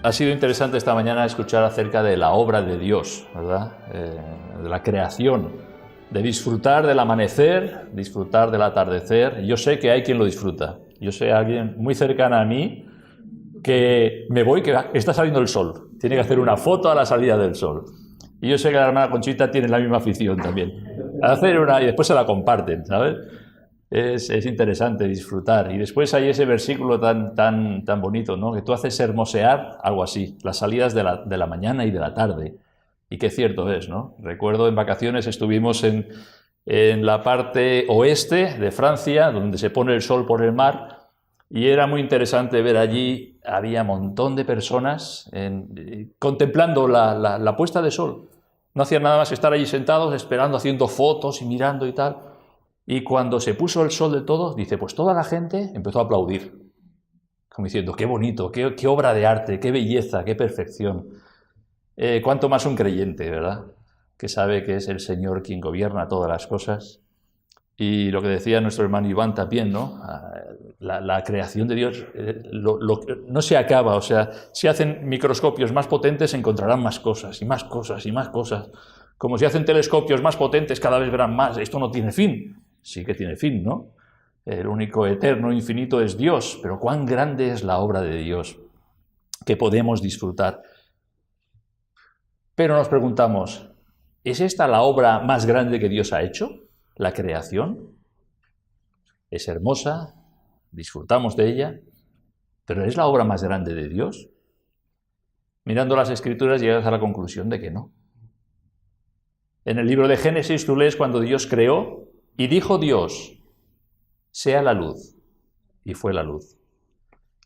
Ha sido interesante esta mañana escuchar acerca de la obra de Dios, ¿verdad? De la creación, de disfrutar del amanecer, disfrutar del atardecer. Yo sé que hay quien lo disfruta. Yo sé a alguien muy cercana a mí que me voy, que está saliendo el sol. Tiene que hacer una foto a la salida del sol. Y yo sé que la hermana Conchita tiene la misma afición también. Hacer una y después se la comparten, ¿sabes? Es interesante disfrutar. Y después hay ese versículo tan bonito, ¿no? Que tú haces hermosear, algo así, las salidas de la mañana y de la tarde. Y qué cierto es, ¿no? Recuerdo en vacaciones estuvimos en la parte oeste de Francia, donde se pone el sol por el mar, y era muy interesante ver allí, había un montón de personas contemplando la puesta de sol. No hacían nada más que estar allí sentados, esperando, haciendo fotos y mirando y tal. Y cuando se puso el sol de todo, dice, pues toda la gente empezó a aplaudir, como diciendo, qué bonito, qué obra de arte, qué belleza, qué perfección. Cuánto más un creyente, ¿verdad? Que sabe que es el Señor quien gobierna todas las cosas. Y lo que decía nuestro hermano Iván también, ¿no? La creación de Dios no se acaba, o sea, si hacen microscopios más potentes encontrarán más cosas, y más cosas, y más cosas. Como si hacen telescopios más potentes, cada vez verán más. Esto no tiene fin. Sí que tiene fin, ¿no? El único eterno, infinito es Dios, pero cuán grande es la obra de Dios que podemos disfrutar. Pero nos preguntamos, ¿es esta la obra más grande que Dios ha hecho? ¿La creación? Es hermosa, disfrutamos de ella, pero ¿es la obra más grande de Dios? Mirando las Escrituras llegas a la conclusión de que no. En el libro de Génesis tú lees cuando Dios creó y dijo Dios, sea la luz, y fue la luz.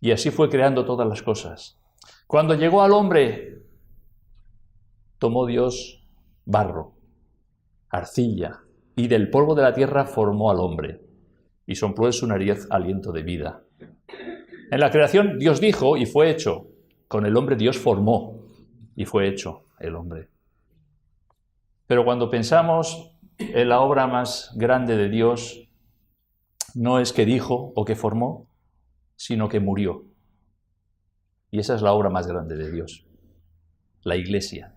Y así fue creando todas las cosas. Cuando llegó al hombre, tomó Dios barro, arcilla, y del polvo de la tierra formó al hombre, y sopló en su nariz aliento de vida. En la creación Dios dijo, y fue hecho. Con el hombre Dios formó, y fue hecho el hombre. Pero cuando pensamos en la obra más grande de Dios, no es que dijo o que formó, sino que murió. Y esa es la obra más grande de Dios, la Iglesia.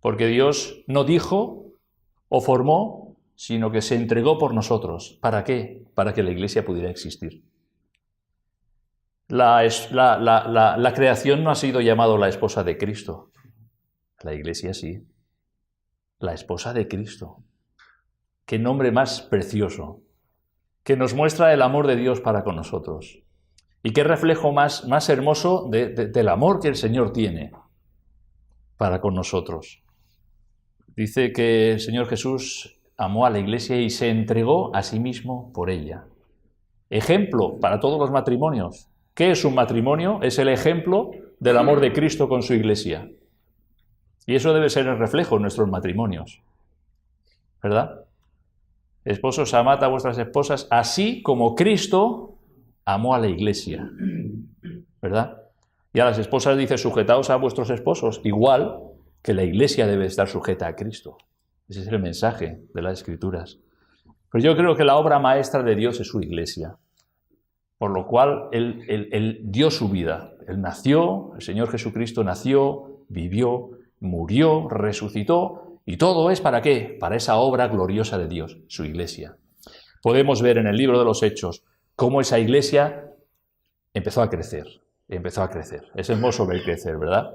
Porque Dios no dijo o formó, sino que se entregó por nosotros. ¿Para qué? Para que la Iglesia pudiera existir. La creación no ha sido llamada la esposa de Cristo. La Iglesia sí. La esposa de Cristo. Qué nombre más precioso, que nos muestra el amor de Dios para con nosotros. Y qué reflejo más hermoso del amor que el Señor tiene para con nosotros. Dice que el Señor Jesús amó a la Iglesia y se entregó a sí mismo por ella. Ejemplo para todos los matrimonios. ¿Qué es un matrimonio? Es el ejemplo del amor de Cristo con su Iglesia. Y eso debe ser el reflejo en nuestros matrimonios. ¿Verdad? Esposos, amad a vuestras esposas, así como Cristo amó a la Iglesia. ¿Verdad? Y a las esposas dice, sujetaos a vuestros esposos, igual que la Iglesia debe estar sujeta a Cristo. Ese es el mensaje de las Escrituras. Pero yo creo que la obra maestra de Dios es su Iglesia. Por lo cual, Él dio su vida. Él nació, el Señor Jesucristo nació, vivió, murió, resucitó, y todo es ¿para qué? Para esa obra gloriosa de Dios, su Iglesia. Podemos ver en el libro de los Hechos cómo esa Iglesia empezó a crecer. Es hermoso ver crecer, ¿verdad?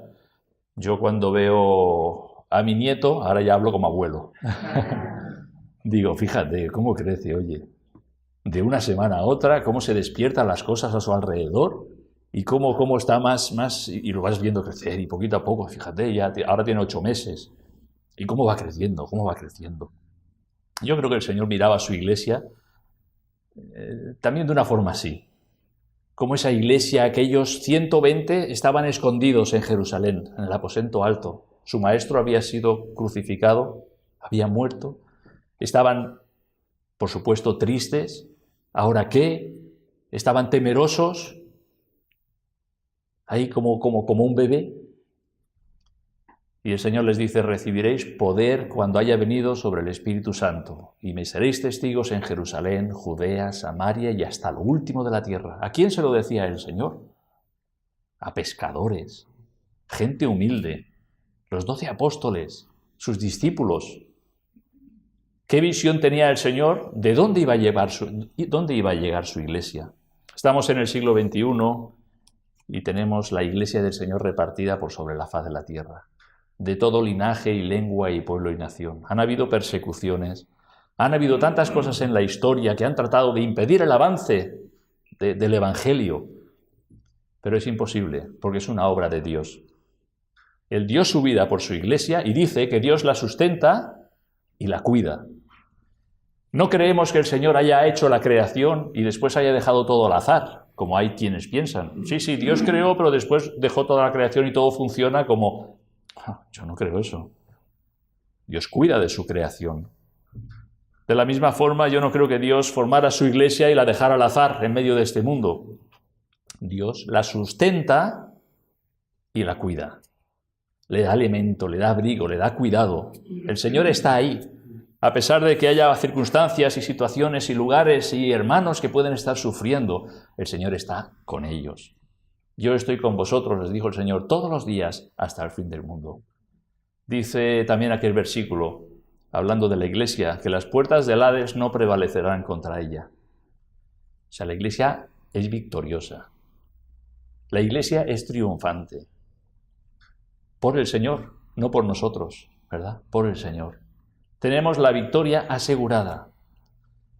Yo cuando veo a mi nieto, ahora ya hablo como abuelo, digo, fíjate cómo crece, oye, de una semana a otra, cómo se despiertan las cosas a su alrededor y cómo está más, y lo vas viendo crecer y poquito a poco, fíjate, ahora tiene 8 meses. ¿Y cómo va creciendo? Yo creo que el Señor miraba a su Iglesia también de una forma así. Como esa Iglesia, aquellos 120 estaban escondidos en Jerusalén, en el aposento alto. Su maestro había sido crucificado, había muerto. Estaban, por supuesto, tristes. ¿Ahora qué? Estaban temerosos, ahí como un bebé. Y el Señor les dice, recibiréis poder cuando haya venido sobre el Espíritu Santo, y me seréis testigos en Jerusalén, Judea, Samaria y hasta lo último de la tierra. ¿A quién se lo decía el Señor? a pescadores, gente humilde, los 12 apóstoles, sus discípulos. ¿Qué visión tenía el Señor? ¿De dónde iba a llegar su iglesia? Estamos en el siglo XXI y tenemos la iglesia del Señor repartida por sobre la faz de la tierra, de todo linaje y lengua y pueblo y nación. Han habido persecuciones, han habido tantas cosas en la historia que han tratado de impedir el avance del Evangelio, pero es imposible, porque es una obra de Dios. Él dio su vida por su iglesia y dice que Dios la sustenta y la cuida. No creemos que el Señor haya hecho la creación y después haya dejado todo al azar, como hay quienes piensan. Sí, Dios creó, pero después dejó toda la creación y todo funciona como... Yo no creo eso. Dios cuida de su creación. De la misma forma, yo no creo que Dios formara su iglesia y la dejara al azar en medio de este mundo. Dios la sustenta y la cuida. Le da alimento, le da abrigo, le da cuidado. El Señor está ahí. A pesar de que haya circunstancias y situaciones y lugares y hermanos que pueden estar sufriendo, el Señor está con ellos. Yo estoy con vosotros, les dijo el Señor, todos los días hasta el fin del mundo. Dice también aquel versículo, hablando de la iglesia, que las puertas del Hades no prevalecerán contra ella. O sea, la iglesia es victoriosa. La iglesia es triunfante. Por el Señor, no por nosotros, ¿verdad? Por el Señor. Tenemos la victoria asegurada.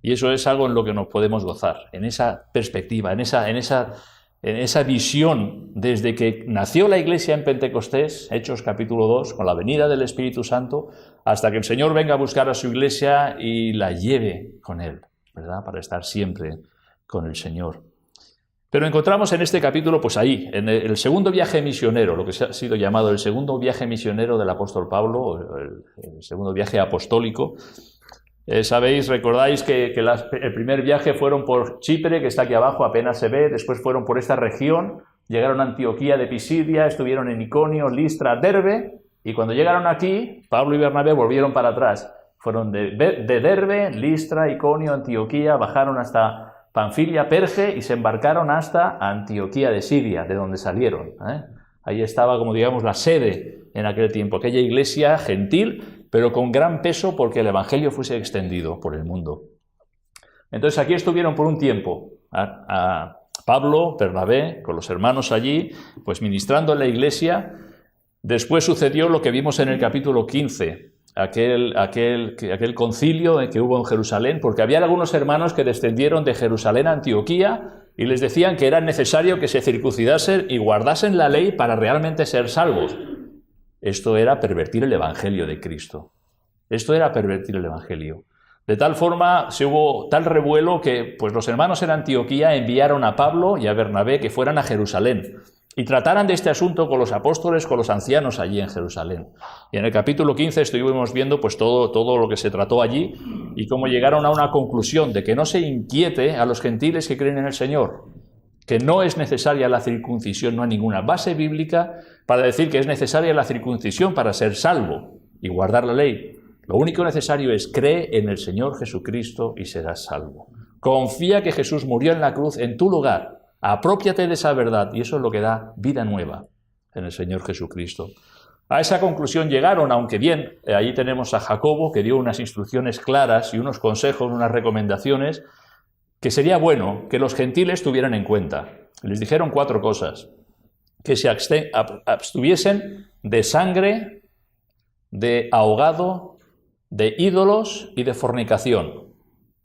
Y eso es algo en lo que nos podemos gozar, en esa perspectiva, en esa visión desde que nació la iglesia en Pentecostés, Hechos capítulo 2, con la venida del Espíritu Santo, hasta que el Señor venga a buscar a su iglesia y la lleve con Él, ¿verdad? Para estar siempre con el Señor. Pero encontramos en este capítulo, pues ahí, en el segundo viaje misionero, lo que ha sido llamado el segundo viaje misionero del apóstol Pablo, el segundo viaje apostólico. Sabéis, recordáis que el primer viaje fueron por Chipre, que está aquí abajo, apenas se ve, después fueron por esta región, llegaron a Antioquía de Pisidia, estuvieron en Iconio, Listra, Derbe, y cuando llegaron aquí, Pablo y Bernabé volvieron para atrás. Fueron de Derbe, Listra, Iconio, Antioquía, bajaron hasta Panfilia, Perge y se embarcaron hasta Antioquía de Siria, de donde salieron. Ahí estaba, como digamos, la sede en aquel tiempo, aquella iglesia gentil, pero con gran peso porque el Evangelio fuese extendido por el mundo. Entonces aquí estuvieron por un tiempo a Pablo, Bernabé, con los hermanos allí, pues ministrando en la iglesia. Después sucedió lo que vimos en el capítulo 15, aquel concilio que hubo en Jerusalén, porque había algunos hermanos que descendieron de Jerusalén a Antioquía y les decían que era necesario que se circuncidasen y guardasen la ley para realmente ser salvos. Esto era pervertir el Evangelio de Cristo. Esto era pervertir el Evangelio. De tal forma se hubo tal revuelo que pues, los hermanos en Antioquía enviaron a Pablo y a Bernabé que fueran a Jerusalén y trataran de este asunto con los apóstoles, con los ancianos allí en Jerusalén. Y en el capítulo 15 estuvimos viendo pues, todo lo que se trató allí y cómo llegaron a una conclusión de que no se inquiete a los gentiles que creen en el Señor, que no es necesaria la circuncisión, no hay ninguna base bíblica para decir que es necesaria la circuncisión para ser salvo y guardar la ley. Lo único necesario es cree en el Señor Jesucristo y serás salvo. Confía que Jesús murió en la cruz en tu lugar. Aprópiate de esa verdad y eso es lo que da vida nueva en el Señor Jesucristo. A esa conclusión llegaron, aunque bien, allí tenemos a Jacobo que dio unas instrucciones claras y unos consejos, unas recomendaciones que sería bueno que los gentiles tuvieran en cuenta. Les dijeron 4 cosas: que se abstuviesen de sangre, de ahogado, de ídolos y de fornicación.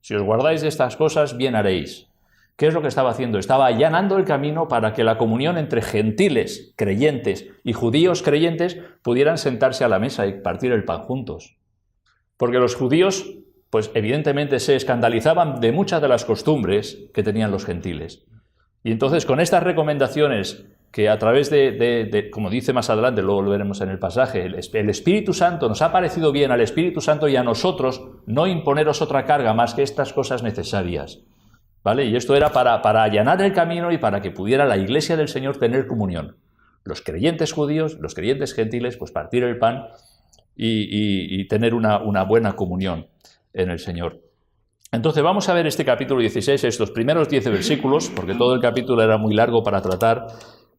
Si os guardáis de estas cosas, bien haréis. ¿Qué es lo que estaba haciendo? Estaba allanando el camino para que la comunión entre gentiles creyentes y judíos creyentes pudieran sentarse a la mesa y partir el pan juntos. Porque los judíos, pues evidentemente se escandalizaban de muchas de las costumbres que tenían los gentiles. Y entonces con estas recomendaciones que a través de como dice más adelante, luego lo veremos en el pasaje, el Espíritu Santo, nos ha parecido bien al Espíritu Santo y a nosotros no imponeros otra carga más que estas cosas necesarias. ¿Vale? Y esto era para allanar el camino y para que pudiera la iglesia del Señor tener comunión. Los creyentes judíos, los creyentes gentiles, pues partir el pan y tener una buena comunión en el Señor. Entonces vamos a ver este capítulo 16, estos primeros 10 versículos, porque todo el capítulo era muy largo para tratar,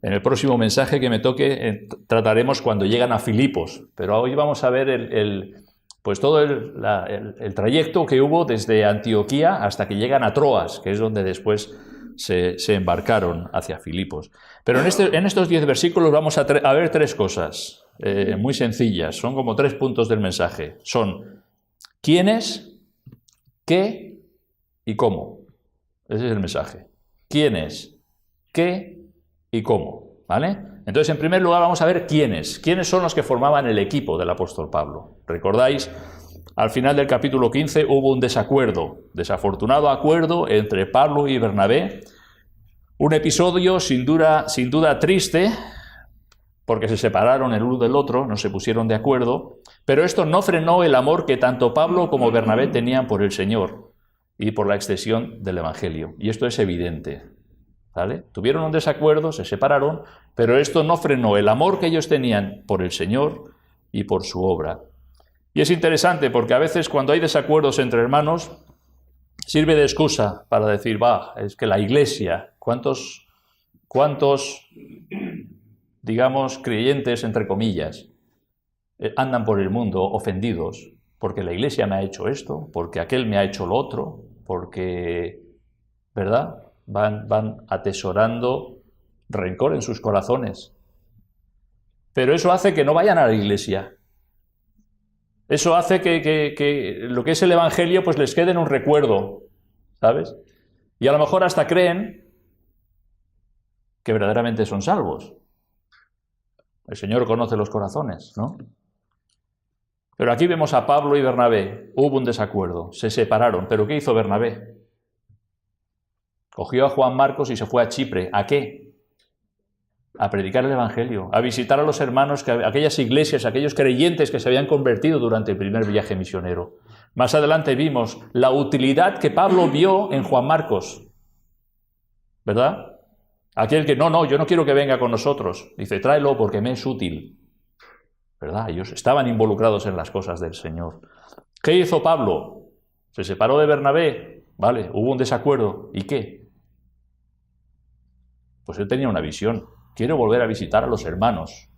En el próximo mensaje que me toque trataremos cuando llegan a Filipos, pero hoy vamos a ver pues todo el trayecto que hubo desde Antioquía hasta que llegan a Troas, que es donde después se embarcaron hacia Filipos. Pero en estos 10 versículos vamos a ver 3 cosas muy sencillas, son como 3 puntos del mensaje. Son quiénes, qué y cómo. Ese es el mensaje. ¿Quiénes? ¿Qué? ¿Y cómo? ¿Vale? Entonces, en primer lugar, vamos a ver quiénes. ¿Quiénes son los que formaban el equipo del apóstol Pablo? ¿Recordáis? Al final del capítulo 15 hubo un desafortunado acuerdo entre Pablo y Bernabé. Un episodio sin duda triste, porque se separaron el uno del otro, no se pusieron de acuerdo, pero esto no frenó el amor que tanto Pablo como Bernabé tenían por el Señor y por la extensión del Evangelio. Y esto es evidente, ¿vale? Tuvieron un desacuerdo, se separaron, pero esto no frenó el amor que ellos tenían por el Señor y por su obra. Y es interesante porque a veces cuando hay desacuerdos entre hermanos, sirve de excusa para decir, es que la Iglesia, ¿cuántos digamos, creyentes, entre comillas, andan por el mundo ofendidos porque la Iglesia me ha hecho esto, porque aquel me ha hecho lo otro, porque, ¿verdad? Van atesorando rencor en sus corazones. Pero eso hace que no vayan a la Iglesia. Eso hace que lo que es el Evangelio pues les quede en un recuerdo, ¿sabes? Y a lo mejor hasta creen que verdaderamente son salvos. El Señor conoce los corazones, ¿no? Pero aquí vemos a Pablo y Bernabé. Hubo un desacuerdo, se separaron. ¿Pero qué hizo Bernabé? Cogió a Juan Marcos y se fue a Chipre. ¿A qué? A predicar el Evangelio, a visitar a los hermanos, aquellas iglesias, aquellos creyentes que se habían convertido durante el primer viaje misionero. Más adelante vimos la utilidad que Pablo vio en Juan Marcos, ¿verdad? Aquel que, yo no quiero que venga con nosotros. Dice, tráelo porque me es útil. ¿Verdad? Ellos estaban involucrados en las cosas del Señor. ¿Qué hizo Pablo? Se separó de Bernabé. Vale, hubo un desacuerdo. ¿Y qué? Pues él tenía una visión. Quiero volver a visitar a los hermanos,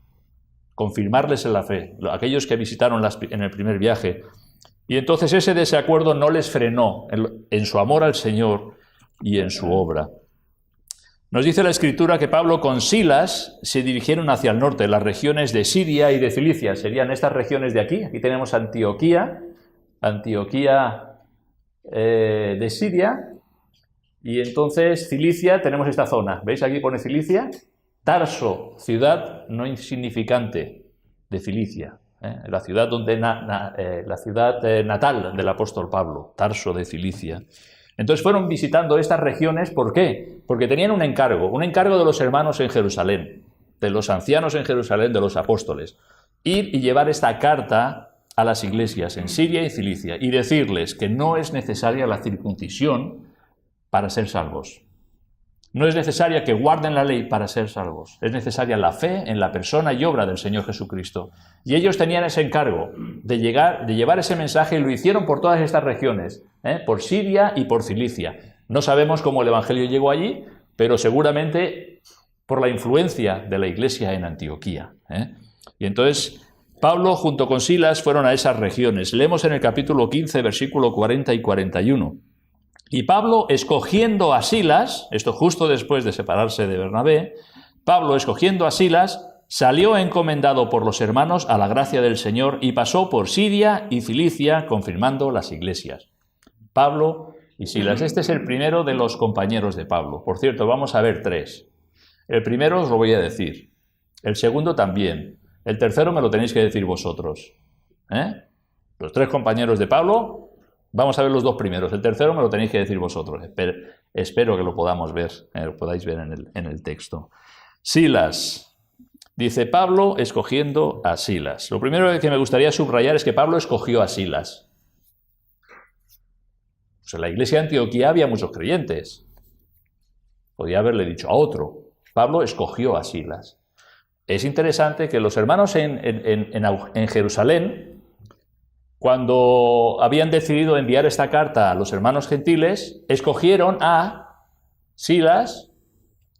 confirmarles en la fe, aquellos que visitaron en el primer viaje. Y entonces ese desacuerdo no les frenó en su amor al Señor y en su obra. Nos dice la Escritura que Pablo con Silas se dirigieron hacia el norte, las regiones de Siria y de Cilicia. Serían estas regiones de aquí. Aquí tenemos Antioquía de Siria, y entonces Cilicia, tenemos esta zona. ¿Veis? Aquí pone Cilicia. Tarso, ciudad no insignificante de Cilicia, la ciudad natal del apóstol Pablo, Tarso de Cilicia. Entonces fueron visitando estas regiones. ¿Por qué? Porque tenían un encargo de los hermanos en Jerusalén, de los ancianos en Jerusalén, de los apóstoles, ir y llevar esta carta a las iglesias en Siria y Cilicia y decirles que no es necesaria la circuncisión para ser salvos. No es necesaria que guarden la ley para ser salvos. Es necesaria la fe en la persona y obra del Señor Jesucristo. Y ellos tenían ese encargo de llevar ese mensaje, y lo hicieron por todas estas regiones, por Siria y por Cilicia. No sabemos cómo el Evangelio llegó allí, pero seguramente por la influencia de la iglesia en Antioquía. Y entonces Pablo junto con Silas fueron a esas regiones. Leemos en el capítulo 15, versículo 40 y 41. Y Pablo, escogiendo a Silas, esto justo después de separarse de Bernabé, Pablo, escogiendo a Silas, salió encomendado por los hermanos a la gracia del Señor y pasó por Siria y Cilicia, confirmando las iglesias. Pablo y Silas. Este es el primero de los compañeros de Pablo. Por cierto, vamos a ver 3. El primero os lo voy a decir. El segundo también. El tercero me lo tenéis que decir vosotros. Los 3 compañeros de Pablo. Vamos a ver los 2 primeros. El tercero me lo tenéis que decir vosotros. Espero que lo podamos ver, lo podáis ver en el texto. Silas. Dice Pablo escogiendo a Silas. Lo primero que me gustaría subrayar es que Pablo escogió a Silas. Pues en la iglesia de Antioquía había muchos creyentes. Podía haberle dicho a otro. Pablo escogió a Silas. Es interesante que los hermanos en Jerusalén, cuando habían decidido enviar esta carta a los hermanos gentiles, escogieron a Silas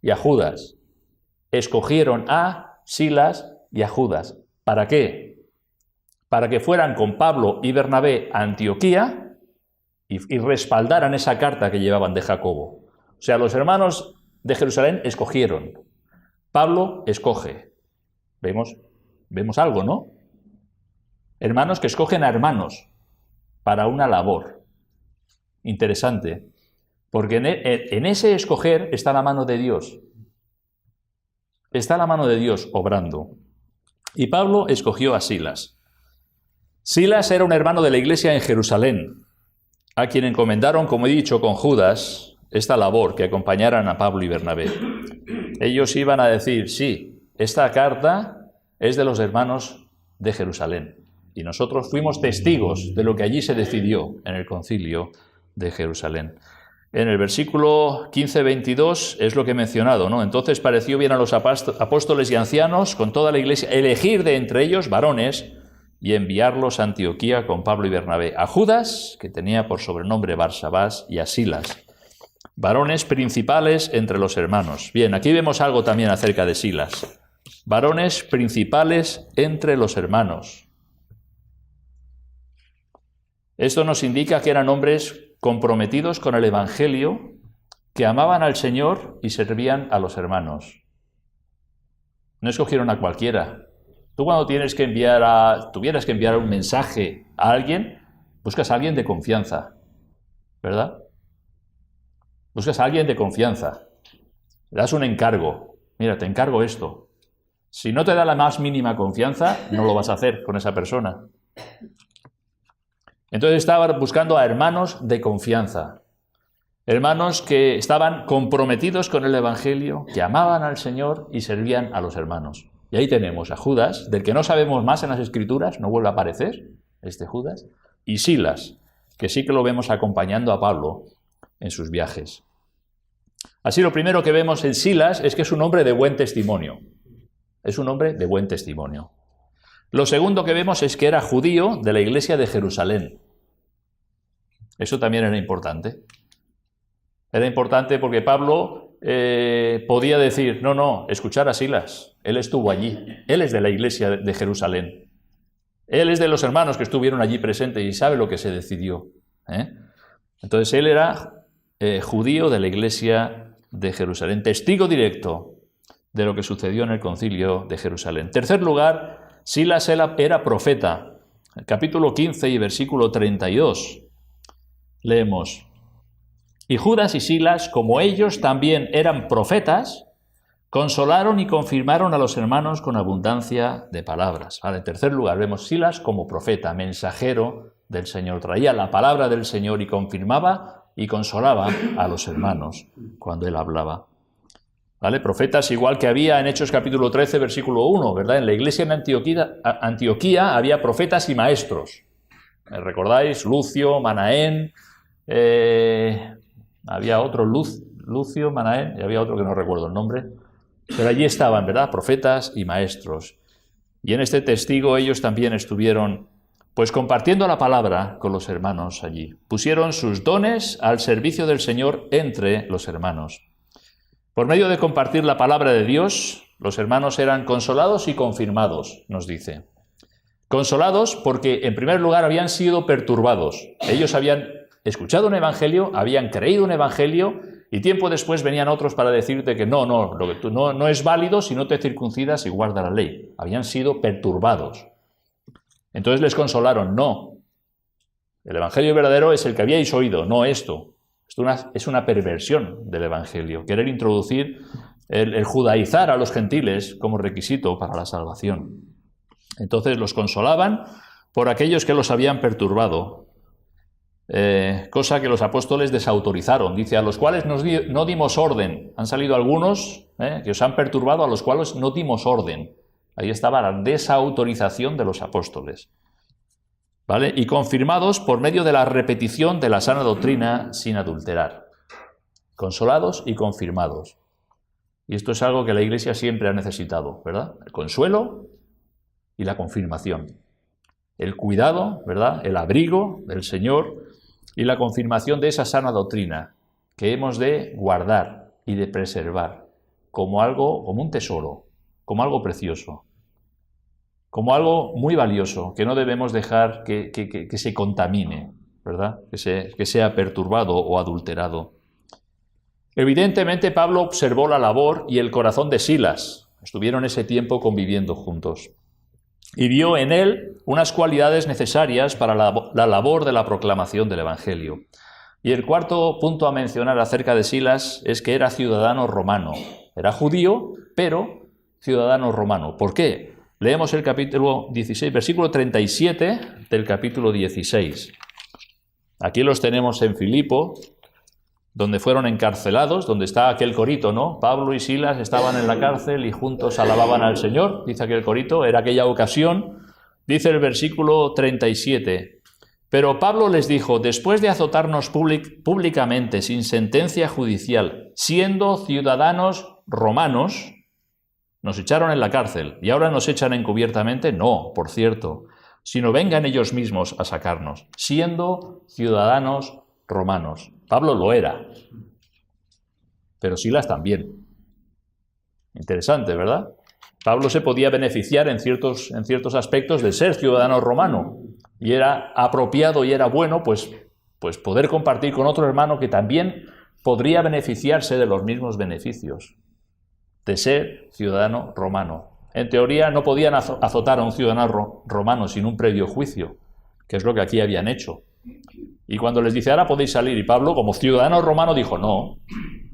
y a Judas. escogieron a Silas y a Judas. ¿Para qué? Para que fueran con Pablo y Bernabé a Antioquía y respaldaran esa carta que llevaban de Jacobo. O sea, los hermanos de Jerusalén escogieron. Pablo escoge. Vemos algo, ¿no? Hermanos que escogen a hermanos para una labor. Interesante. Porque en ese escoger está la mano de Dios. Está la mano de Dios obrando. Y Pablo escogió a Silas. Silas era un hermano de la iglesia en Jerusalén, a quien encomendaron, como he dicho, con Judas, esta labor, que acompañaran a Pablo y Bernabé. Ellos iban a decir, sí, esta carta es de los hermanos de Jerusalén. Y nosotros fuimos testigos de lo que allí se decidió en el concilio de Jerusalén. En el versículo 15-22 es lo que he mencionado, ¿no? Entonces pareció bien a los apóstoles y ancianos, con toda la iglesia, elegir de entre ellos varones y enviarlos a Antioquía con Pablo y Bernabé. A Judas, que tenía por sobrenombre Barsabás, y a Silas, varones principales entre los hermanos. Bien, aquí vemos algo también acerca de Silas. Varones principales entre los hermanos. Esto nos indica que eran hombres comprometidos con el Evangelio, que amaban al Señor y servían a los hermanos. No escogieron a cualquiera. Tú cuando tuvieras que enviar un mensaje a alguien, buscas a alguien de confianza, ¿verdad? Buscas a alguien de confianza. Le das un encargo. Mira, te encargo esto. Si no te da la más mínima confianza, no lo vas a hacer con esa persona. Entonces estaba buscando a hermanos de confianza, hermanos que estaban comprometidos con el Evangelio, que amaban al Señor y servían a los hermanos. Y ahí tenemos a Judas, del que no sabemos más en las Escrituras, no vuelve a aparecer este Judas, y Silas, que sí que lo vemos acompañando a Pablo en sus viajes. Así, lo primero que vemos en Silas es que es un hombre de buen testimonio. Es un hombre de buen testimonio. Lo segundo que vemos es que era judío de la iglesia de Jerusalén. Eso también era importante. Era importante porque Pablo podía decir, no, escuchar a Silas. Él estuvo allí. Él es de la iglesia de Jerusalén. Él es de los hermanos que estuvieron allí presentes y sabe lo que se decidió. Entonces él era judío de la iglesia de Jerusalén. Testigo directo de lo que sucedió en el concilio de Jerusalén. En tercer lugar, Silas era profeta. En el capítulo 15 y versículo 32 leemos: y Judas y Silas, como ellos también eran profetas, consolaron y confirmaron a los hermanos con abundancia de palabras. En tercer lugar, vemos Silas como profeta, mensajero del Señor. Traía la palabra del Señor y confirmaba y consolaba a los hermanos cuando él hablaba. ¿Vale? Profetas igual que había en Hechos capítulo 13, versículo 1, ¿verdad? En la iglesia en Antioquía había profetas y maestros. ¿Recordáis? Lucio, Manaén, había otro, Lucio, Manaén, y había otro que no recuerdo el nombre. Pero allí estaban, ¿verdad? Profetas y maestros. Y en este testigo ellos también estuvieron, pues, compartiendo la palabra con los hermanos allí. Pusieron sus dones al servicio del Señor entre los hermanos. Por medio de compartir la palabra de Dios, los hermanos eran consolados y confirmados, nos dice. Consolados porque, en primer lugar, habían sido perturbados. Ellos habían escuchado un evangelio, habían creído un evangelio, y tiempo después venían otros para decirte que no es válido si no te circuncidas y guardas la ley. Habían sido perturbados. Entonces les consolaron, no. El evangelio verdadero es el que habíais oído, no esto. Es una perversión del evangelio, querer introducir el judaizar a los gentiles como requisito para la salvación. Entonces los consolaban por aquellos que los habían perturbado, cosa que los apóstoles desautorizaron. Dice, a los cuales no dimos orden. Han salido algunos que os han perturbado, a los cuales no dimos orden. Ahí estaba la desautorización de los apóstoles. ¿Vale? Y confirmados por medio de la repetición de la sana doctrina sin adulterar. Consolados y confirmados. Y esto es algo que la Iglesia siempre ha necesitado, ¿verdad? El consuelo y la confirmación. El cuidado, ¿verdad? El abrigo del Señor y la confirmación de esa sana doctrina que hemos de guardar y de preservar. como un tesoro, como algo precioso, como algo muy valioso, que no debemos dejar que se contamine, ¿verdad? Que sea perturbado o adulterado. Evidentemente Pablo observó la labor y el corazón de Silas. Estuvieron ese tiempo conviviendo juntos. Y vio en él unas cualidades necesarias para la labor de la proclamación del Evangelio. Y el cuarto punto a mencionar acerca de Silas es que era ciudadano romano. Era judío, pero ciudadano romano. ¿Por qué? Leemos el capítulo 16, versículo 37 del capítulo 16. Aquí los tenemos en Filipo, donde fueron encarcelados, donde está aquel corito, ¿no? Pablo y Silas estaban en la cárcel y juntos alababan al Señor, dice aquel corito, era aquella ocasión. Dice el versículo 37, pero Pablo les dijo, después de azotarnos públicamente, sin sentencia judicial, siendo ciudadanos romanos, nos echaron en la cárcel y ahora nos echan encubiertamente. No, por cierto, sino vengan ellos mismos a sacarnos, siendo ciudadanos romanos. Pablo lo era, pero Silas también. Interesante, ¿verdad? Pablo se podía beneficiar en ciertos aspectos de ser ciudadano romano y era apropiado y era bueno pues poder compartir con otro hermano que también podría beneficiarse de los mismos beneficios de ser ciudadano romano. En teoría no podían azotar a un ciudadano romano sin un previo juicio, que es lo que aquí habían hecho. Y cuando les dice, ahora podéis salir, y Pablo, como ciudadano romano, dijo, no,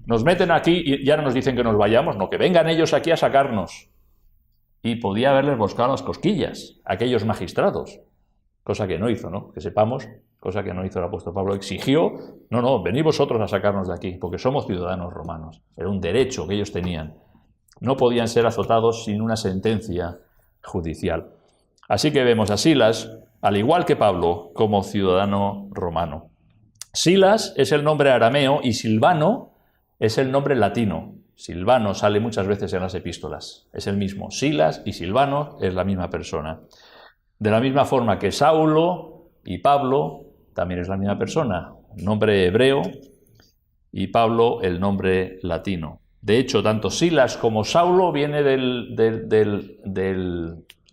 nos meten aquí y ahora nos dicen que nos vayamos, no, que vengan ellos aquí a sacarnos. Y podía haberles buscado las cosquillas a aquellos magistrados, cosa que no hizo, ¿no? Que sepamos, cosa que no hizo el apóstol Pablo, exigió, no, venid vosotros a sacarnos de aquí, porque somos ciudadanos romanos. Era un derecho que ellos tenían. No podían ser azotados sin una sentencia judicial. Así que vemos a Silas, al igual que Pablo, como ciudadano romano. Silas es el nombre arameo y Silvano es el nombre latino. Silvano sale muchas veces en las epístolas. Es el mismo. Silas y Silvano es la misma persona. De la misma forma que Saulo y Pablo también es la misma persona. Nombre hebreo y Pablo el nombre latino. De hecho, tanto Silas como Saulo viene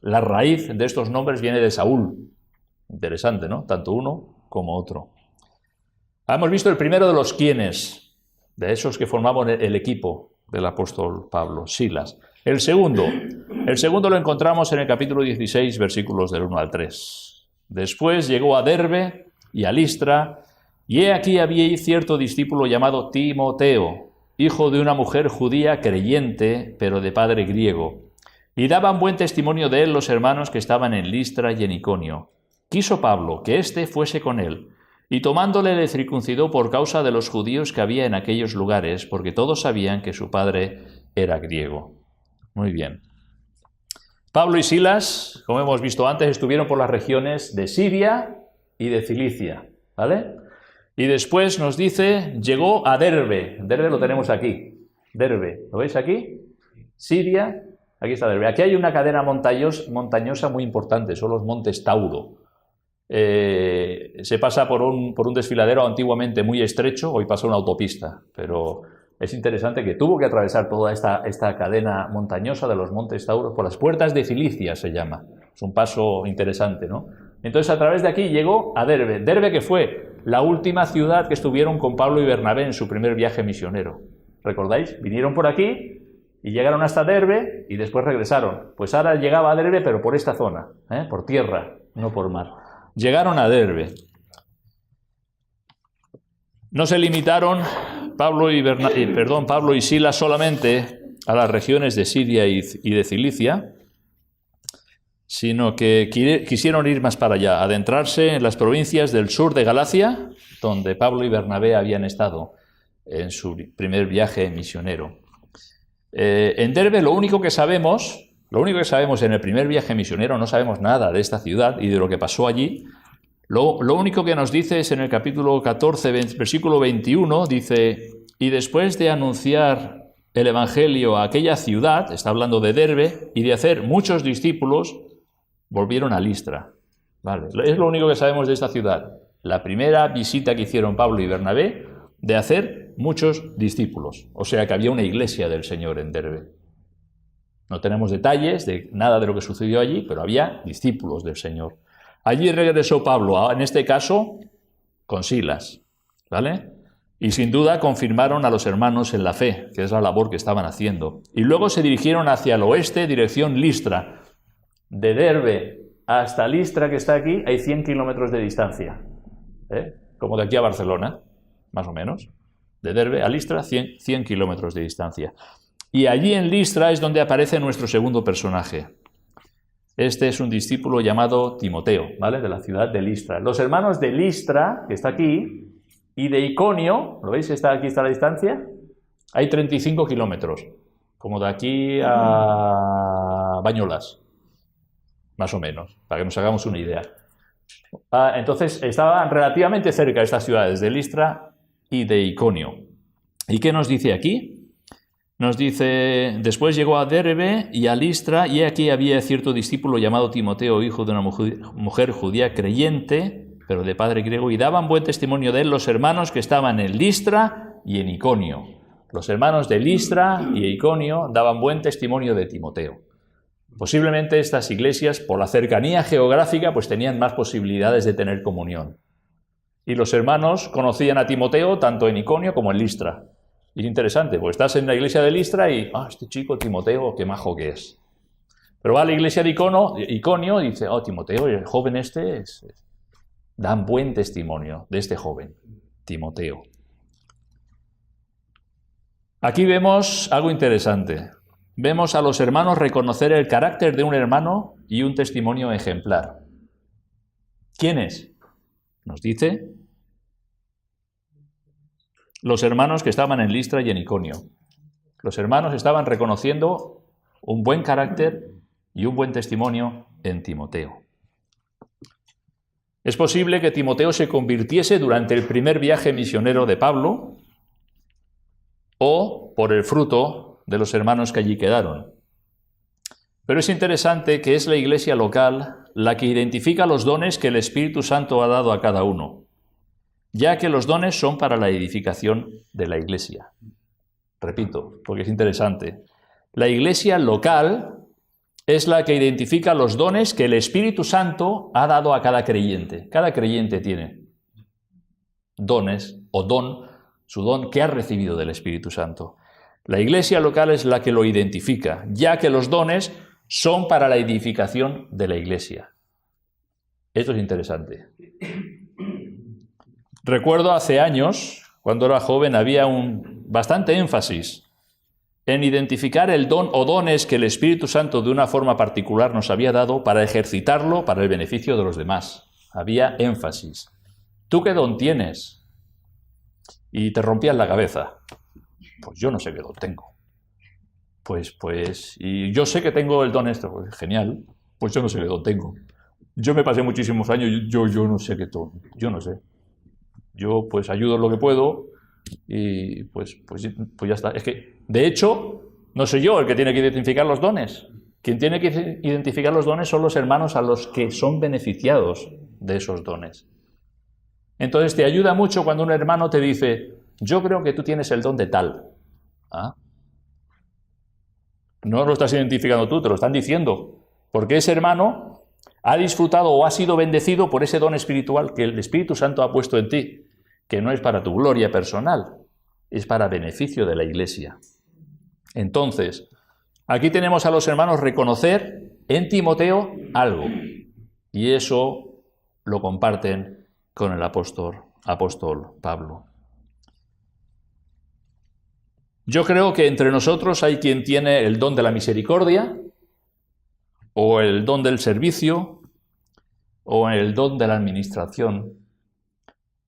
la raíz de estos nombres viene de Saúl. Interesante, ¿no? Tanto uno como otro. Hemos visto el primero de los quiénes, de esos que formaban el equipo del apóstol Pablo, Silas. El segundo lo encontramos en el capítulo 16, versículos del 1 al 3. Después llegó a Derbe y a Listra, y he aquí había cierto discípulo llamado Timoteo, hijo de una mujer judía creyente, pero de padre griego. Y daban buen testimonio de él los hermanos que estaban en Listra y en Iconio. Quiso Pablo que éste fuese con él, y tomándole le circuncidó por causa de los judíos que había en aquellos lugares, porque todos sabían que su padre era griego. Muy bien. Pablo y Silas, como hemos visto antes, estuvieron por las regiones de Siria y de Cilicia, ¿vale? Y después nos dice, llegó a Derbe. Derbe lo tenemos aquí. Derbe, ¿lo veis aquí? Siria, aquí está Derbe. Aquí hay una cadena montañosa muy importante, son los montes Tauro. Se pasa por un desfiladero antiguamente muy estrecho, hoy pasa una autopista, pero es interesante que tuvo que atravesar toda esta cadena montañosa de los montes Tauro por las puertas de Cilicia, se llama. Es un paso interesante, ¿no? Entonces a través de aquí llegó a Derbe. Derbe, que fue la última ciudad que estuvieron con Pablo y Bernabé en su primer viaje misionero. ¿Recordáis? Vinieron por aquí y llegaron hasta Derbe y después regresaron. Pues ahora llegaba a Derbe, pero por esta zona, por tierra, no por mar. Llegaron a Derbe. No se limitaron Pablo y Silas solamente a las regiones de Siria y de Cilicia, sino que quisieron ir más para allá, adentrarse en las provincias del sur de Galacia, donde Pablo y Bernabé habían estado en su primer viaje misionero. En Derbe lo único que sabemos en el primer viaje misionero, no sabemos nada de esta ciudad y de lo que pasó allí. Lo único que nos dice es en el capítulo 14, versículo 21, dice, y después de anunciar el Evangelio a aquella ciudad, está hablando de Derbe, y de hacer muchos discípulos, volvieron a Listra. Vale, es lo único que sabemos de esta ciudad. La primera visita que hicieron Pablo y Bernabé, de hacer muchos discípulos. O sea que había una iglesia del Señor en Derbe. No tenemos detalles de nada de lo que sucedió allí, pero había discípulos del Señor. Allí regresó Pablo, en este caso con Silas, ¿vale? Y sin duda confirmaron a los hermanos en la fe, que es la labor que estaban haciendo. Y luego se dirigieron hacia el oeste, dirección Listra. De Derbe hasta Listra, que está aquí, hay 100 kilómetros de distancia, como de aquí a Barcelona, más o menos. De Derbe a Listra, 100 kilómetros de distancia. Y allí en Listra es donde aparece nuestro segundo personaje. Este es un discípulo llamado Timoteo, ¿vale? De la ciudad de Listra. Los hermanos de Listra, que está aquí, y de Iconio, ¿lo veis? Aquí está la distancia. Hay 35 kilómetros, como de aquí a Bañolas, más o menos, para que nos hagamos una idea. Entonces, estaban relativamente cerca estas ciudades de Listra y de Iconio. ¿Y qué nos dice aquí? Nos dice, después llegó a Derbe y a Listra, y aquí había cierto discípulo llamado Timoteo, hijo de una mujer judía creyente, pero de padre griego, y daban buen testimonio de él los hermanos que estaban en Listra y en Iconio. Los hermanos de Listra y Iconio daban buen testimonio de Timoteo. Posiblemente estas iglesias, por la cercanía geográfica, pues tenían más posibilidades de tener comunión. Y los hermanos conocían a Timoteo tanto en Iconio como en Listra. Y es interesante, porque estás en la iglesia de Listra y, este chico Timoteo, qué majo que es. Pero va a la iglesia de Iconio y dice, Timoteo, el joven este, dan buen testimonio de este joven, Timoteo. Aquí vemos algo interesante. Vemos a los hermanos reconocer el carácter de un hermano y un testimonio ejemplar. ¿Quién es? Nos dice los hermanos que estaban en Listra y en Iconio. Los hermanos estaban reconociendo un buen carácter y un buen testimonio en Timoteo. Es posible que Timoteo se convirtiese durante el primer viaje misionero de Pablo o por el fruto de los hermanos que allí quedaron. Pero es interesante que es la iglesia local la que identifica los dones que el Espíritu Santo ha dado a cada uno, ya que los dones son para la edificación de la iglesia. Repito, porque es interesante. La iglesia local es la que identifica los dones que el Espíritu Santo ha dado a cada creyente. Cada creyente tiene dones o su don que ha recibido del Espíritu Santo. La iglesia local es la que lo identifica, ya que los dones son para la edificación de la iglesia. Esto es interesante. Recuerdo hace años, cuando era joven, había bastante énfasis en identificar el don o dones que el Espíritu Santo de una forma particular nos había dado para ejercitarlo para el beneficio de los demás. Había énfasis. ¿Tú qué don tienes? Y te rompías la cabeza. Pues yo no sé qué don tengo. Y yo sé que tengo el don esto. Pues genial. Pues yo no sé qué don tengo. Yo me pasé muchísimos años, yo no sé qué don. Yo no sé. Yo pues ayudo en lo que puedo y pues ya está. Es que, de hecho, no soy yo el que tiene que identificar los dones. Quien tiene que identificar los dones son los hermanos a los que son beneficiados de esos dones. Entonces te ayuda mucho cuando un hermano te dice, yo creo que tú tienes el don de tal. No lo estás identificando tú, te lo están diciendo. Porque ese hermano ha disfrutado o ha sido bendecido por ese don espiritual que el Espíritu Santo ha puesto en ti, que no es para tu gloria personal, es para beneficio de la iglesia. Entonces, aquí tenemos a los hermanos reconocer en Timoteo algo, y eso lo comparten con el apóstol Pablo. Yo creo que entre nosotros hay quien tiene el don de la misericordia, o el don del servicio, o el don de la administración,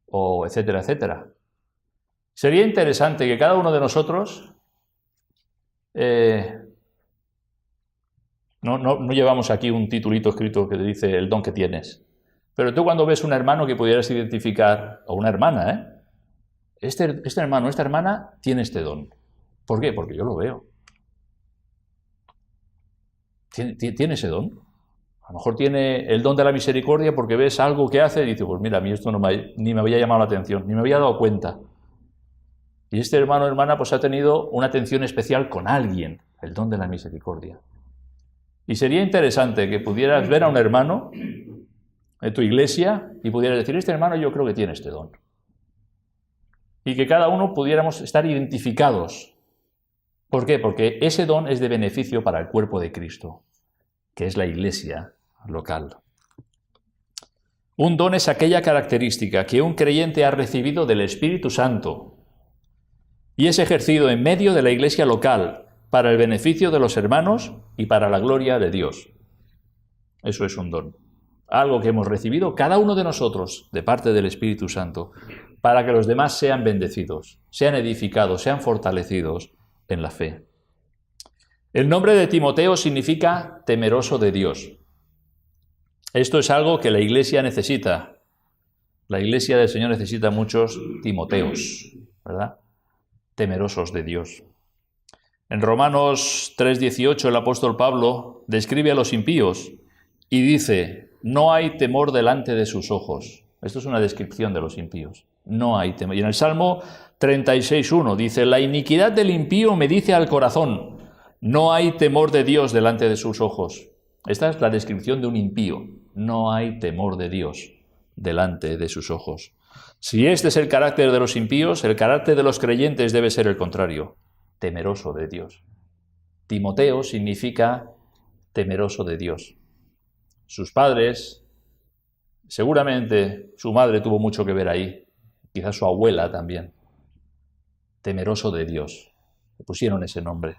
o etcétera, etcétera. Sería interesante que cada uno de nosotros, no llevamos aquí un titulito escrito que te dice el don que tienes, pero tú cuando ves un hermano que pudieras identificar, o una hermana, este hermano, esta hermana tiene este don. ¿Por qué? Porque yo lo veo. ¿Tiene ese don? A lo mejor tiene el don de la misericordia porque ves algo que hace y dices, pues mira, a mí esto ni me había llamado la atención, ni me había dado cuenta. Y este hermano o hermana pues ha tenido una atención especial con alguien, el don de la misericordia. Y sería interesante que pudieras ver a un hermano en tu iglesia y pudieras decir, este hermano yo creo que tiene este don. Y que cada uno pudiéramos estar identificados. ¿Por qué? Porque ese don es de beneficio para el cuerpo de Cristo, que es la iglesia local. Un don es aquella característica que un creyente ha recibido del Espíritu Santo y es ejercido en medio de la iglesia local para el beneficio de los hermanos y para la gloria de Dios. Eso es un don. Algo que hemos recibido cada uno de nosotros de parte del Espíritu Santo para que los demás sean bendecidos, sean edificados, sean fortalecidos en la fe. El nombre de Timoteo significa temeroso de Dios. Esto es algo que la iglesia necesita. La iglesia del Señor necesita muchos Timoteos, ¿verdad? Temerosos de Dios. En Romanos 3:18 el apóstol Pablo describe a los impíos y dice, no hay temor delante de sus ojos. Esto es una descripción de los impíos. No hay temor. Y en el Salmo 36:1 dice, la iniquidad del impío me dice al corazón, no hay temor de Dios delante de sus ojos. Esta es la descripción de un impío. No hay temor de Dios delante de sus ojos. Si este es el carácter de los impíos, el carácter de los creyentes debe ser el contrario, temeroso de Dios. Timoteo significa temeroso de Dios. Sus padres, seguramente su madre tuvo mucho que ver ahí, quizás su abuela también. Temeroso de Dios. Le pusieron ese nombre.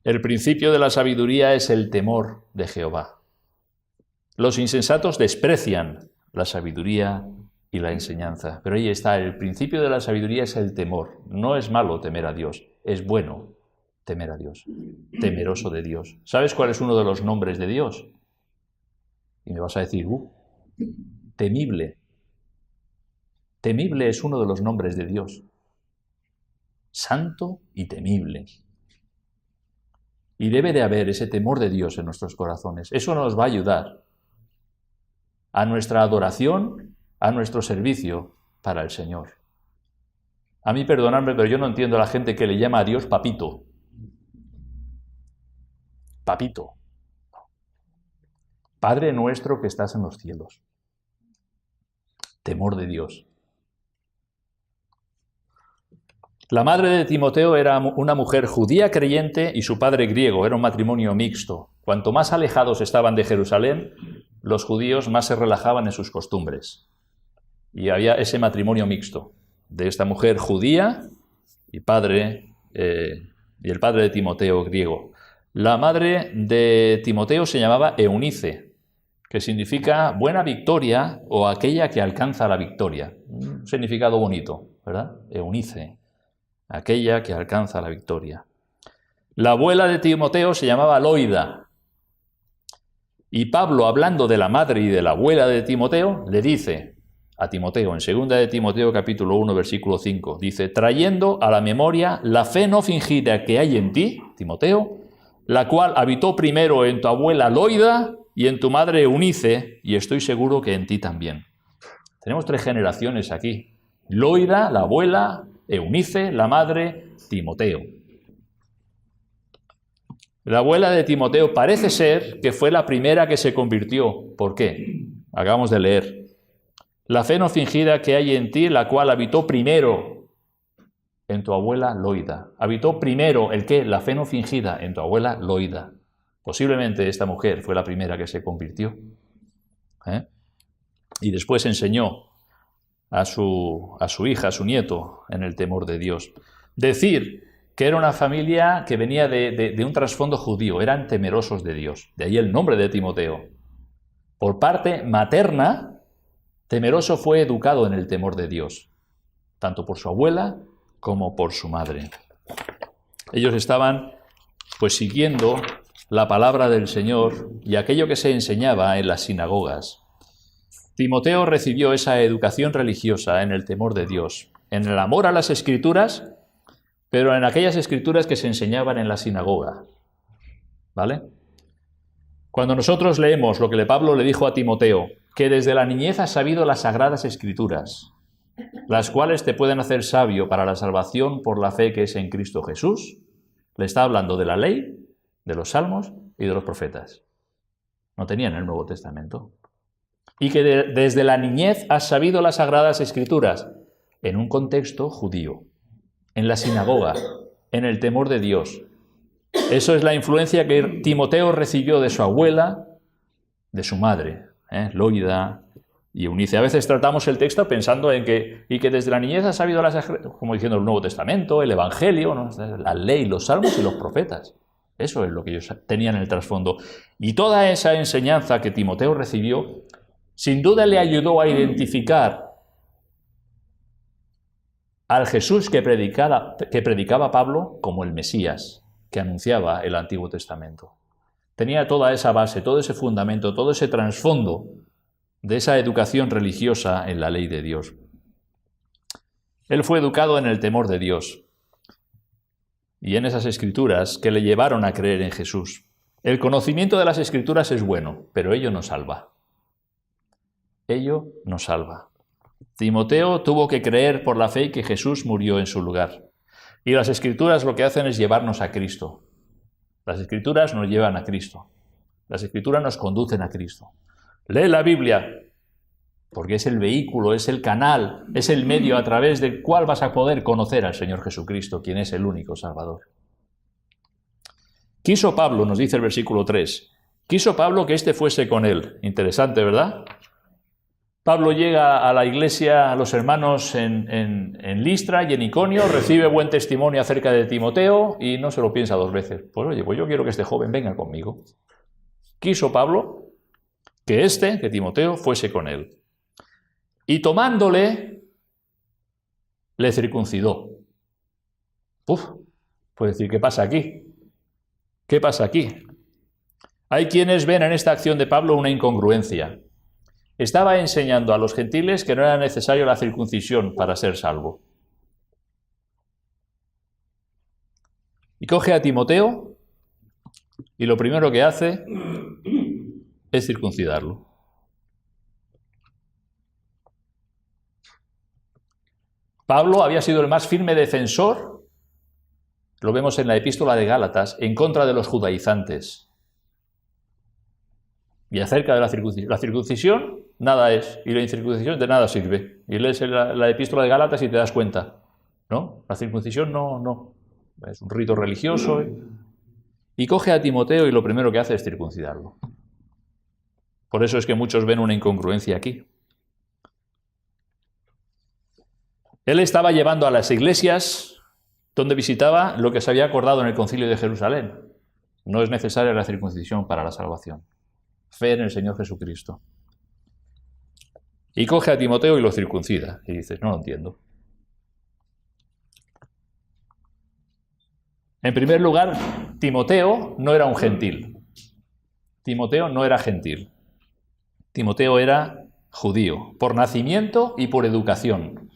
El principio de la sabiduría es el temor de Jehová. Los insensatos desprecian la sabiduría y la enseñanza, pero ahí está, el principio de la sabiduría es el temor. No es malo temer a Dios, es bueno temer a Dios, temeroso de Dios. ¿Sabes cuál es uno de los nombres de Dios? Y me vas a decir, temible. Temible es uno de los nombres de Dios. Santo y temible. Y debe de haber ese temor de Dios en nuestros corazones. Eso nos va a ayudar a nuestra adoración, a nuestro servicio para el Señor. A mí, perdonadme, pero yo no entiendo a la gente que le llama a Dios papito. Papito. Padre nuestro que estás en los cielos. Temor de Dios. La madre de Timoteo era una mujer judía creyente y su padre griego. Era un matrimonio mixto. Cuanto más alejados estaban de Jerusalén, los judíos más se relajaban en sus costumbres. Y había ese matrimonio mixto de esta mujer judía y el padre de Timoteo griego. La madre de Timoteo se llamaba Eunice, que significa buena victoria o aquella que alcanza la victoria. Un significado bonito, ¿verdad? Eunice, aquella que alcanza la victoria. La abuela de Timoteo se llamaba Loida. Y Pablo, hablando de la madre y de la abuela de Timoteo, le dice a Timoteo, en 2 de Timoteo capítulo 1, versículo 5, dice, trayendo a la memoria la fe no fingida que hay en ti, Timoteo, la cual habitó primero en tu abuela Loida y en tu madre Eunice, y estoy seguro que en ti también. Tenemos 3 generaciones aquí. Loida, la abuela, Eunice, la madre, Timoteo. La abuela de Timoteo parece ser que fue la primera que se convirtió. ¿Por qué? Acabamos de leer. La fe no fingida que hay en ti, la cual habitó primero en tu abuela Loida. Habitó primero, ¿el qué? La fe no fingida en tu abuela Loida. Posiblemente esta mujer fue la primera que se convirtió. Y después enseñó a su hija, a su nieto, en el temor de Dios. Decir que era una familia que venía de un trasfondo judío, eran temerosos de Dios. De ahí el nombre de Timoteo. Por parte materna, temeroso fue educado en el temor de Dios, tanto por su abuela como por su madre. Ellos estaban pues siguiendo la palabra del Señor y aquello que se enseñaba en las sinagogas. Timoteo recibió esa educación religiosa en el temor de Dios, en el amor a las Escrituras, pero en aquellas Escrituras que se enseñaban en la sinagoga. ¿Vale? Cuando nosotros leemos lo que Pablo le dijo a Timoteo, que desde la niñez ha sabido las Sagradas Escrituras, las cuales te pueden hacer sabio para la salvación por la fe que es en Cristo Jesús. Le está hablando de la ley, de los salmos y de los profetas. No tenían el Nuevo Testamento. Y que desde la niñez has sabido las Sagradas Escrituras, en un contexto judío, en la sinagoga, en el temor de Dios. Eso es la influencia que Timoteo recibió de su abuela, de su madre, Loida y Eunice. A veces tratamos el texto pensando en que desde la niñez has sabido como diciendo el Nuevo Testamento, el Evangelio, ¿no? La ley, los salmos y los profetas. Eso es lo que ellos tenían en el trasfondo. Y toda esa enseñanza que Timoteo recibió, sin duda le ayudó a identificar al Jesús que predicaba Pablo como el Mesías, que anunciaba el Antiguo Testamento. Tenía toda esa base, todo ese fundamento, todo ese trasfondo de esa educación religiosa en la ley de Dios. Él fue educado en el temor de Dios y en esas escrituras que le llevaron a creer en Jesús. El conocimiento de las escrituras es bueno, pero ello no salva. Ello no salva. Timoteo tuvo que creer por la fe que Jesús murió en su lugar. Y las escrituras lo que hacen es llevarnos a Cristo. Las escrituras nos llevan a Cristo. Las escrituras nos conducen a Cristo. Lee la Biblia, porque es el vehículo, es el canal, es el medio a través del cual vas a poder conocer al Señor Jesucristo, quien es el único Salvador. Quiso Pablo, nos dice el versículo 3, quiso Pablo que éste fuese con él. Interesante, ¿verdad? Pablo llega a la iglesia, a los hermanos en Listra y en Iconio, recibe buen testimonio acerca de Timoteo y no se lo piensa dos veces. Pues oye, pues yo quiero que este joven venga conmigo. Quiso Pablo que Timoteo, fuese con él. Y tomándole, le circuncidó. Puede decir, ¿qué pasa aquí? ¿Qué pasa aquí? Hay quienes ven en esta acción de Pablo una incongruencia. Estaba enseñando a los gentiles que no era necesario la circuncisión para ser salvo. Y coge a Timoteo y lo primero que hace es circuncidarlo. Pablo había sido el más firme defensor, lo vemos en la epístola de Gálatas, en contra de los judaizantes. Y acerca de la circuncisión, nada es, y la incircuncisión de nada sirve. Y lees la epístola de Gálatas y te das cuenta, ¿no? La circuncisión no. Es un rito religioso. Y coge a Timoteo y lo primero que hace es circuncidarlo. Por eso es que muchos ven una incongruencia aquí. Él estaba llevando a las iglesias donde visitaba lo que se había acordado en el Concilio de Jerusalén. No es necesaria la circuncisión para la salvación. Fe en el Señor Jesucristo. Y coge a Timoteo y lo circuncida. Y dices, no lo entiendo. En primer lugar, Timoteo no era un gentil. Timoteo no era gentil. Timoteo era judío, por nacimiento y por educación.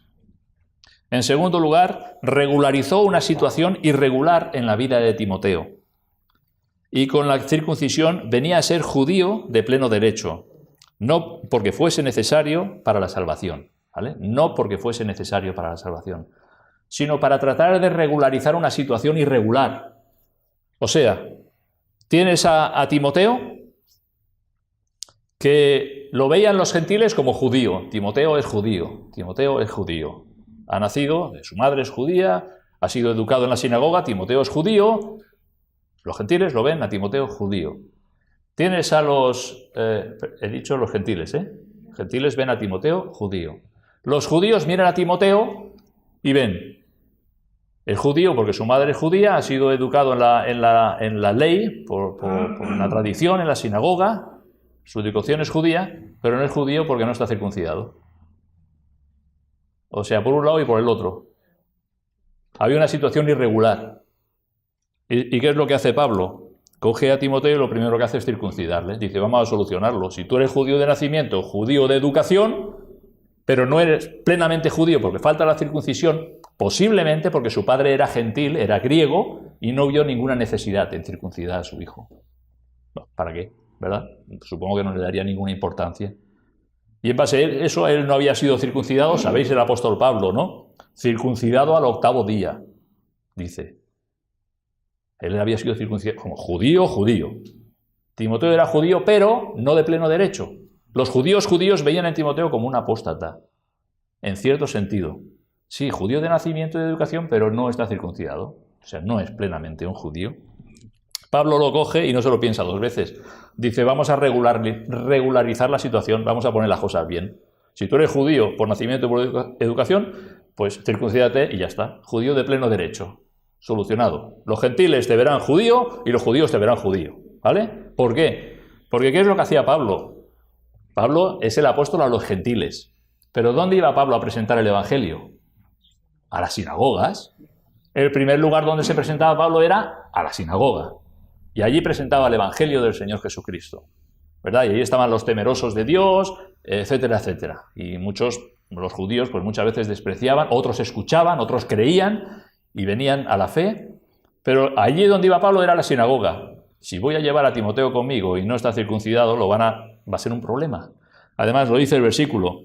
En segundo lugar, regularizó una situación irregular en la vida de Timoteo. Y con la circuncisión venía a ser judío de pleno derecho, no porque fuese necesario para la salvación, ¿vale? No porque fuese necesario para la salvación, sino para tratar de regularizar una situación irregular. O sea, tienes a Timoteo, que lo veían los gentiles como judío. Timoteo es judío, Timoteo es judío. Ha nacido, su madre es judía, ha sido educado en la sinagoga, Timoteo es judío. Los gentiles lo ven a Timoteo judío. Tienes a he dicho los gentiles, Gentiles ven a Timoteo judío. Los judíos miran a Timoteo y ven, el judío porque su madre es judía, ha sido educado en la ley, por la tradición, en la sinagoga, su educación es judía, pero no es judío porque no está circuncidado. O sea, por un lado y por el otro. Había una situación irregular. ¿Y qué es lo que hace Pablo? Coge a Timoteo y lo primero que hace es circuncidarle. Dice, vamos a solucionarlo. Si tú eres judío de nacimiento, judío de educación, pero no eres plenamente judío porque falta la circuncisión, posiblemente porque su padre era gentil, era griego, y no vio ninguna necesidad en circuncidar a su hijo. No, ¿para qué? ¿Verdad? Supongo que no le daría ninguna importancia. Y en base a eso, él no había sido circuncidado, sabéis el apóstol Pablo, ¿no? Circuncidado al 8º día, dice. Él había sido circuncidado como judío. Timoteo era judío, pero no de pleno derecho. Los judíos veían en Timoteo como un apóstata, en cierto sentido. Sí, judío de nacimiento y de educación, pero no está circuncidado. O sea, no es plenamente un judío. Pablo lo coge y no se lo piensa 2 veces. Dice, vamos a regularizar la situación, vamos a poner las cosas bien. Si tú eres judío por nacimiento y por educación, pues circuncídate y ya está. Judío de pleno derecho. Solucionado. Los gentiles te verán judío y los judíos te verán judío. ¿Vale? ¿Por qué? Porque ¿qué es lo que hacía Pablo? Pablo es el apóstol a los gentiles. ¿Pero dónde iba Pablo a presentar el evangelio? A las sinagogas. El primer lugar donde se presentaba Pablo era a la sinagoga. Y allí presentaba el evangelio del Señor Jesucristo. ¿Verdad? Y allí estaban los temerosos de Dios, etcétera, etcétera. Y los judíos, pues muchas veces despreciaban, otros escuchaban, otros creían y venían a la fe. Pero allí donde iba Pablo era la sinagoga. Si voy a llevar a Timoteo conmigo y no está circuncidado, va a ser un problema. Además, lo dice el versículo.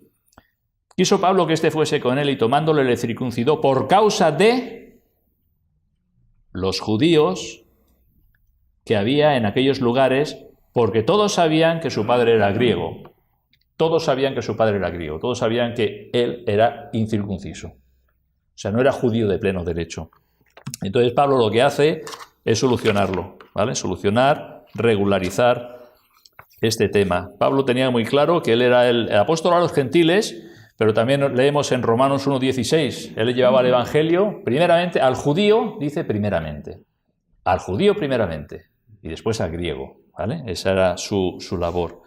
Quiso Pablo que éste fuese con él y tomándole le circuncidó por causa de los judíos que había en aquellos lugares, porque todos sabían que su padre era griego. Todos sabían que su padre era griego. Todos sabían que él era incircunciso. O sea, no era judío de pleno derecho. Entonces Pablo lo que hace es solucionarlo, ¿vale? Solucionar, regularizar este tema. Pablo tenía muy claro que él era el apóstol a los gentiles, pero también leemos en Romanos 1:16, él llevaba el evangelio primeramente al judío, dice primeramente, al judío primeramente y después al griego, ¿vale? Esa era su labor.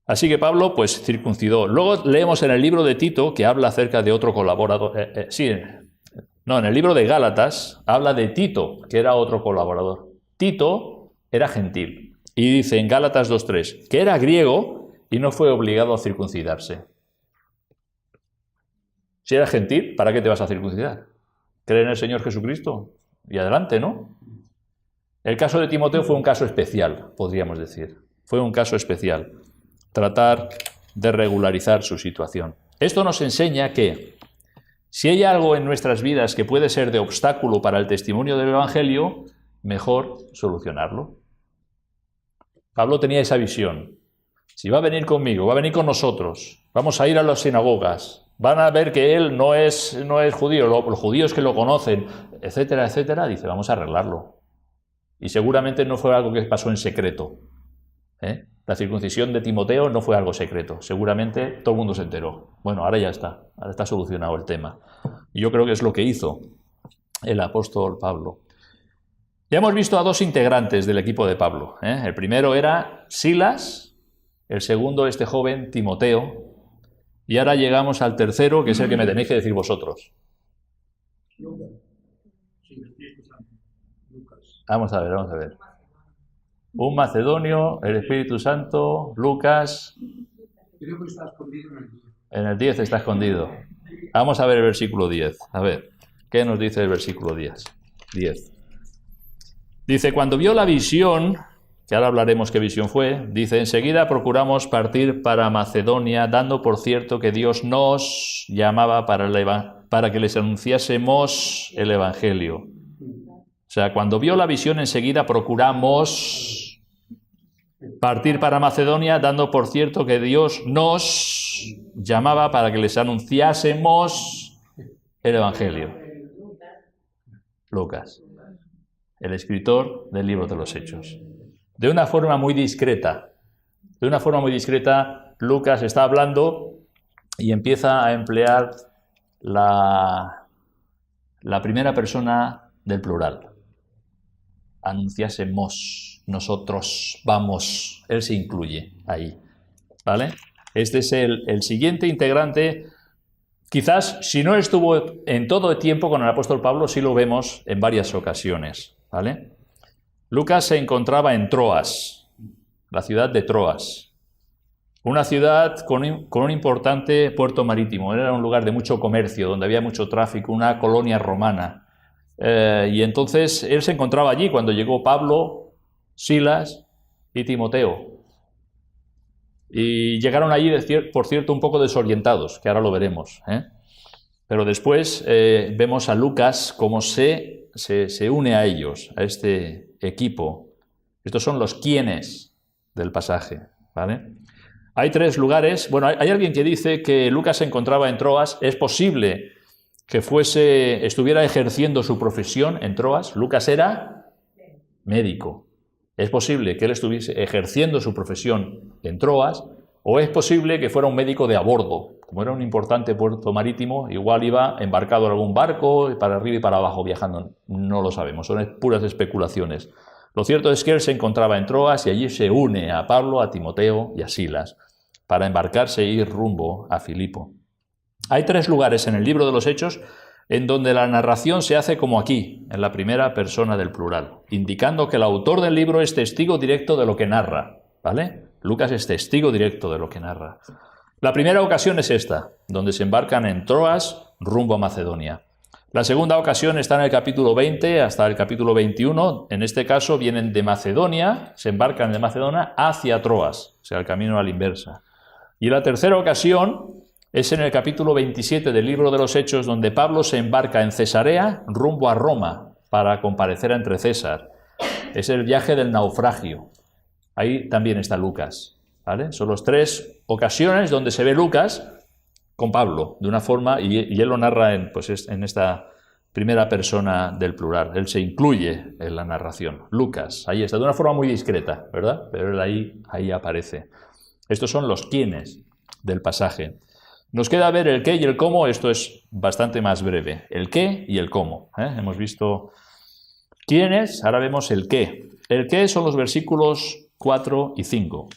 Así que Pablo pues circuncidó. Luego leemos en el libro de Tito que habla acerca de otro colaborador. En el libro de Gálatas habla de Tito, que era otro colaborador. Tito era gentil. Y dice en Gálatas 2:3 que era griego y no fue obligado a circuncidarse. Si eras gentil, ¿para qué te vas a circuncidar? ¿Cree en el Señor Jesucristo? Y adelante, ¿no? El caso de Timoteo fue un caso especial, podríamos decir. Fue un caso especial. Tratar de regularizar su situación. Esto nos enseña que si hay algo en nuestras vidas que puede ser de obstáculo para el testimonio del Evangelio, mejor solucionarlo. Pablo tenía esa visión. Si va a venir conmigo, va a venir con nosotros, vamos a ir a las sinagogas, van a ver que él no es judío, los judíos que lo conocen, etcétera, etcétera, dice, vamos a arreglarlo. Y seguramente no fue algo que pasó en secreto. La circuncisión de Timoteo no fue algo secreto. Seguramente todo el mundo se enteró. Bueno, ahora ya está. Ahora está solucionado el tema. Y yo creo que es lo que hizo el apóstol Pablo. Ya hemos visto a 2 integrantes del equipo de Pablo. El primero era Silas, el segundo este joven Timoteo. Y ahora llegamos al tercero, que es el que me tenéis que decir vosotros. Vamos a ver. Un macedonio, el Espíritu Santo, Lucas. Creo que está escondido en el 10. En el 10 está escondido. Vamos a ver el versículo 10. A ver, ¿qué nos dice el versículo 10? Dice, cuando vio la visión, que ahora hablaremos qué visión fue, dice, enseguida procuramos partir para Macedonia, dando por cierto que Dios nos llamaba para que les anunciásemos el Evangelio. O sea, cuando vio la visión, enseguida procuramos partir para Macedonia, dando por cierto que Dios nos llamaba para que les anunciásemos el Evangelio. Lucas, el escritor del libro de los Hechos. De una forma muy discreta, Lucas está hablando y empieza a emplear la primera persona del plural. Anunciásemos, nosotros, vamos, él se incluye ahí, ¿vale? Este es el siguiente integrante. Quizás, si no estuvo en todo el tiempo con el apóstol Pablo, sí lo vemos en varias ocasiones, ¿vale? Lucas se encontraba en Troas, la ciudad de Troas, una ciudad con un importante puerto marítimo. Era un lugar de mucho comercio, donde había mucho tráfico, una colonia romana. Y entonces él se encontraba allí cuando llegó Pablo, Silas y Timoteo. Y llegaron allí, por cierto, un poco desorientados, que ahora lo veremos, ¿eh? Pero después vemos a Lucas cómo se une a ellos, a este equipo. Estos son los quiénes del pasaje, ¿vale? Hay 3 lugares. Bueno, hay alguien que dice que Lucas se encontraba en Troas. Es posible que estuviera ejerciendo su profesión en Troas. Lucas era médico. Es posible que él estuviese ejerciendo su profesión en Troas, o es posible que fuera un médico de a bordo. Como era un importante puerto marítimo, igual iba embarcado en algún barco, para arriba y para abajo viajando. No lo sabemos, son puras especulaciones. Lo cierto es que él se encontraba en Troas y allí se une a Pablo, a Timoteo y a Silas para embarcarse e ir rumbo a Filipo. Hay 3 lugares en el libro de los Hechos en donde la narración se hace como aquí, en la primera persona del plural, indicando que el autor del libro es testigo directo de lo que narra, ¿vale? Lucas es testigo directo de lo que narra. La primera ocasión es esta, donde se embarcan en Troas rumbo a Macedonia. La segunda ocasión está en el capítulo 20 hasta el capítulo 21. En este caso vienen de Macedonia, se embarcan de Macedonia hacia Troas, o sea, el camino a la inversa. Y la tercera ocasión es en el capítulo 27 del libro de los Hechos, donde Pablo se embarca en Cesarea rumbo a Roma para comparecer ante César. Es el viaje del naufragio. Ahí también está Lucas, ¿vale? Son las 3 ocasiones donde se ve Lucas con Pablo, de una forma, y él lo narra en esta primera persona del plural. Él se incluye en la narración. Lucas, ahí está, de una forma muy discreta, ¿verdad? Pero él ahí aparece. Estos son los quiénes del pasaje. Nos queda ver el qué y el cómo. Esto es bastante más breve. El qué y el cómo, ¿eh? Hemos visto quiénes, ahora vemos el qué. El qué son los versículos 4 y 5.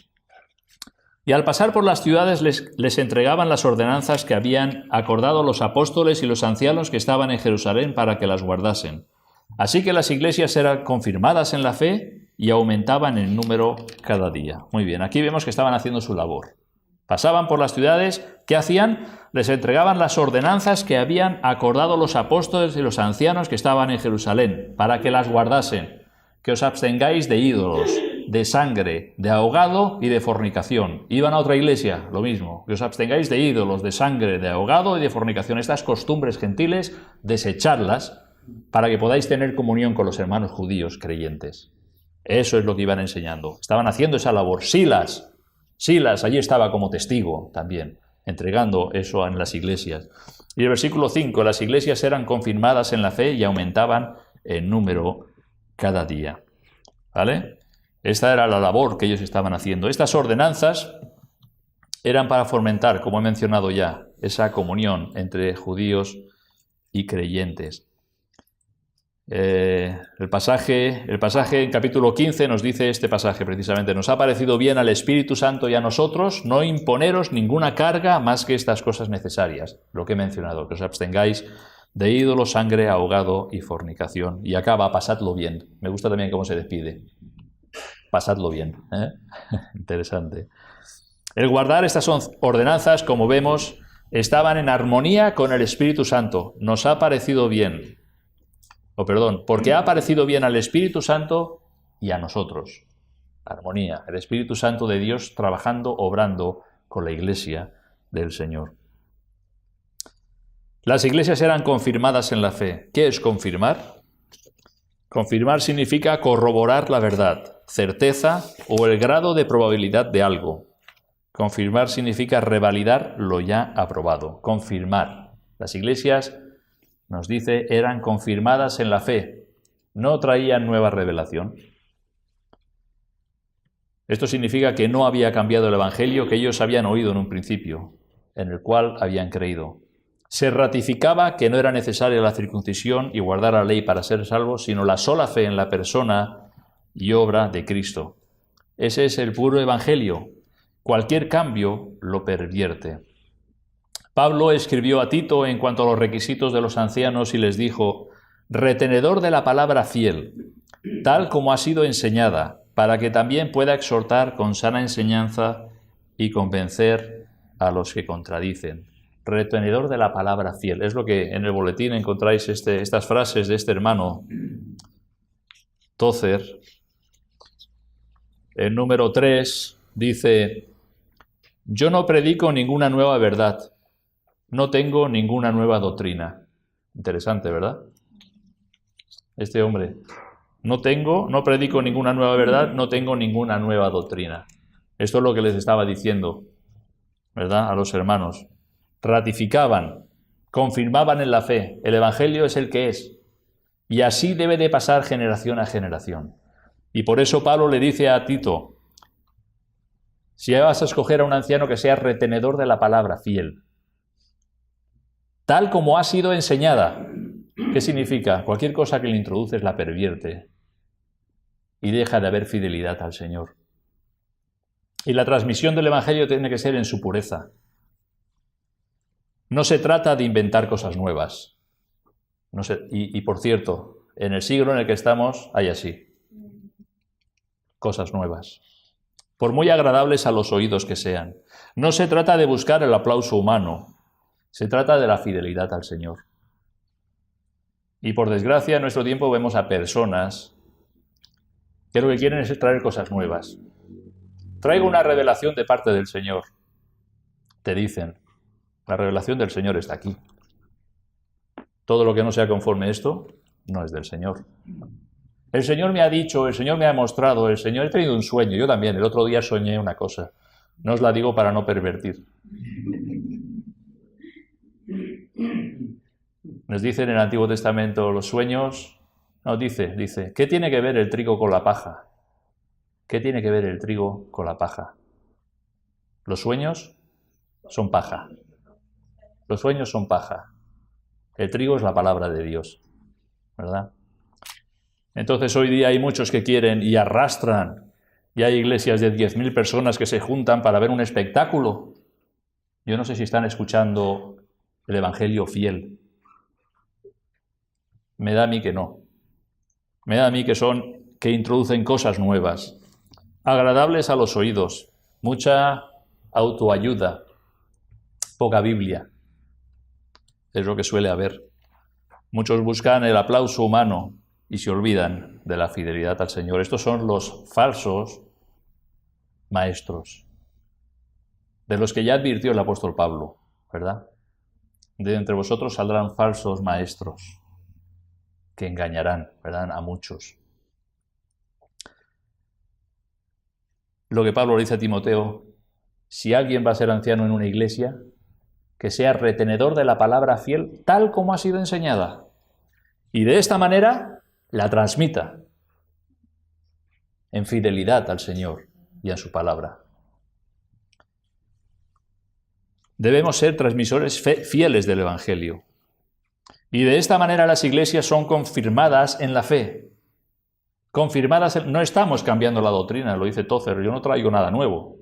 Y al pasar por las ciudades les entregaban las ordenanzas que habían acordado los apóstoles y los ancianos que estaban en Jerusalén para que las guardasen. Así que las iglesias eran confirmadas en la fe y aumentaban en número cada día. Muy bien, aquí vemos que estaban haciendo su labor. Pasaban por las ciudades, ¿qué hacían? Les entregaban las ordenanzas que habían acordado los apóstoles y los ancianos que estaban en Jerusalén, para que las guardasen, que os abstengáis de ídolos, de sangre, de ahogado y de fornicación. Iban a otra iglesia, lo mismo, que os abstengáis de ídolos, de sangre, de ahogado y de fornicación. Estas costumbres gentiles, desecharlas para que podáis tener comunión con los hermanos judíos creyentes. Eso es lo que iban enseñando. Estaban haciendo esa labor. Silas allí estaba como testigo también, entregando eso en las iglesias. Y el versículo 5, las iglesias eran confirmadas en la fe y aumentaban en número cada día. ¿Vale? Esta era la labor que ellos estaban haciendo. Estas ordenanzas eran para fomentar, como he mencionado ya, esa comunión entre judíos y creyentes. El pasaje en capítulo 15 nos dice este pasaje precisamente: nos ha parecido bien al Espíritu Santo y a nosotros no imponeros ninguna carga más que estas cosas necesarias, lo que he mencionado, que os abstengáis de ídolos, sangre, ahogado y fornicación. Y acaba, pasadlo bien. Me gusta también cómo se despide. Pasadlo bien, ¿eh? Interesante. El guardar estas ordenanzas, como vemos, estaban en armonía con el Espíritu Santo. Nos ha parecido bien. Porque ha parecido bien al Espíritu Santo y a nosotros. Armonía, el Espíritu Santo de Dios trabajando, obrando con la iglesia del Señor. Las iglesias eran confirmadas en la fe. ¿Qué es confirmar? Confirmar significa corroborar la verdad, certeza o el grado de probabilidad de algo. Confirmar significa revalidar lo ya aprobado. Confirmar. Las iglesias, nos dice, eran confirmadas en la fe, no traían nueva revelación. Esto significa que no había cambiado el evangelio que ellos habían oído en un principio, en el cual habían creído. Se ratificaba que no era necesaria la circuncisión y guardar la ley para ser salvos, sino la sola fe en la persona y obra de Cristo. Ese es el puro evangelio. Cualquier cambio lo pervierte. Pablo escribió a Tito en cuanto a los requisitos de los ancianos y les dijo: retenedor de la palabra fiel, tal como ha sido enseñada, para que también pueda exhortar con sana enseñanza y convencer a los que contradicen. Retenedor de la palabra fiel. Es lo que en el boletín encontráis estas frases de este hermano Tozer. El número 3 dice: Yo no predico ninguna nueva verdad, no tengo ninguna nueva doctrina. Interesante, ¿verdad? Este hombre, no predico ninguna nueva verdad, no tengo ninguna nueva doctrina. Esto es lo que les estaba diciendo, ¿verdad? A los hermanos. Ratificaban, confirmaban en la fe. El Evangelio es el que es. Y así debe de pasar generación a generación. Y por eso Pablo le dice a Tito, si vas a escoger a un anciano que sea retenedor de la palabra, fiel, tal como ha sido enseñada. ¿Qué significa? Cualquier cosa que le introduces la pervierte y deja de haber fidelidad al Señor. Y la transmisión del Evangelio tiene que ser en su pureza. No se trata de inventar cosas nuevas. Y por cierto, en el siglo en el que estamos hay así. Cosas nuevas. Por muy agradables a los oídos que sean. No se trata de buscar el aplauso humano. Se trata de la fidelidad al Señor. Y por desgracia en nuestro tiempo vemos a personas que lo que quieren es traer cosas nuevas. Traigo una revelación de parte del Señor. Te dicen, la revelación del Señor está aquí. Todo lo que no sea conforme a esto, no es del Señor. El Señor me ha dicho, el Señor me ha mostrado, el Señor... He tenido un sueño, yo también, el otro día soñé una cosa. No os la digo para no pervertir. Nos dice en el Antiguo Testamento los sueños... No, dice, ¿qué tiene que ver el trigo con la paja? ¿Qué tiene que ver el trigo con la paja? Los sueños son paja. Los sueños son paja. El trigo es la palabra de Dios, ¿verdad? Entonces hoy día hay muchos que quieren y arrastran, y hay iglesias de 10.000 personas que se juntan para ver un espectáculo. Yo no sé si están escuchando el Evangelio fiel. Me da a mí que no. Me da a mí que introducen cosas nuevas, agradables a los oídos, mucha autoayuda, poca Biblia. Es lo que suele haber. Muchos buscan el aplauso humano y se olvidan de la fidelidad al Señor. Estos son los falsos maestros, de los que ya advirtió el apóstol Pablo, ¿verdad? De entre vosotros saldrán falsos maestros que engañarán, ¿verdad?, a muchos. Lo que Pablo le dice a Timoteo, si alguien va a ser anciano en una iglesia, que sea retenedor de la palabra fiel tal como ha sido enseñada. Y de esta manera la transmita en fidelidad al Señor y a su palabra. Debemos ser transmisores fieles del Evangelio. Y de esta manera las iglesias son confirmadas en la fe. No estamos cambiando la doctrina, lo dice Tozer, yo no traigo nada nuevo.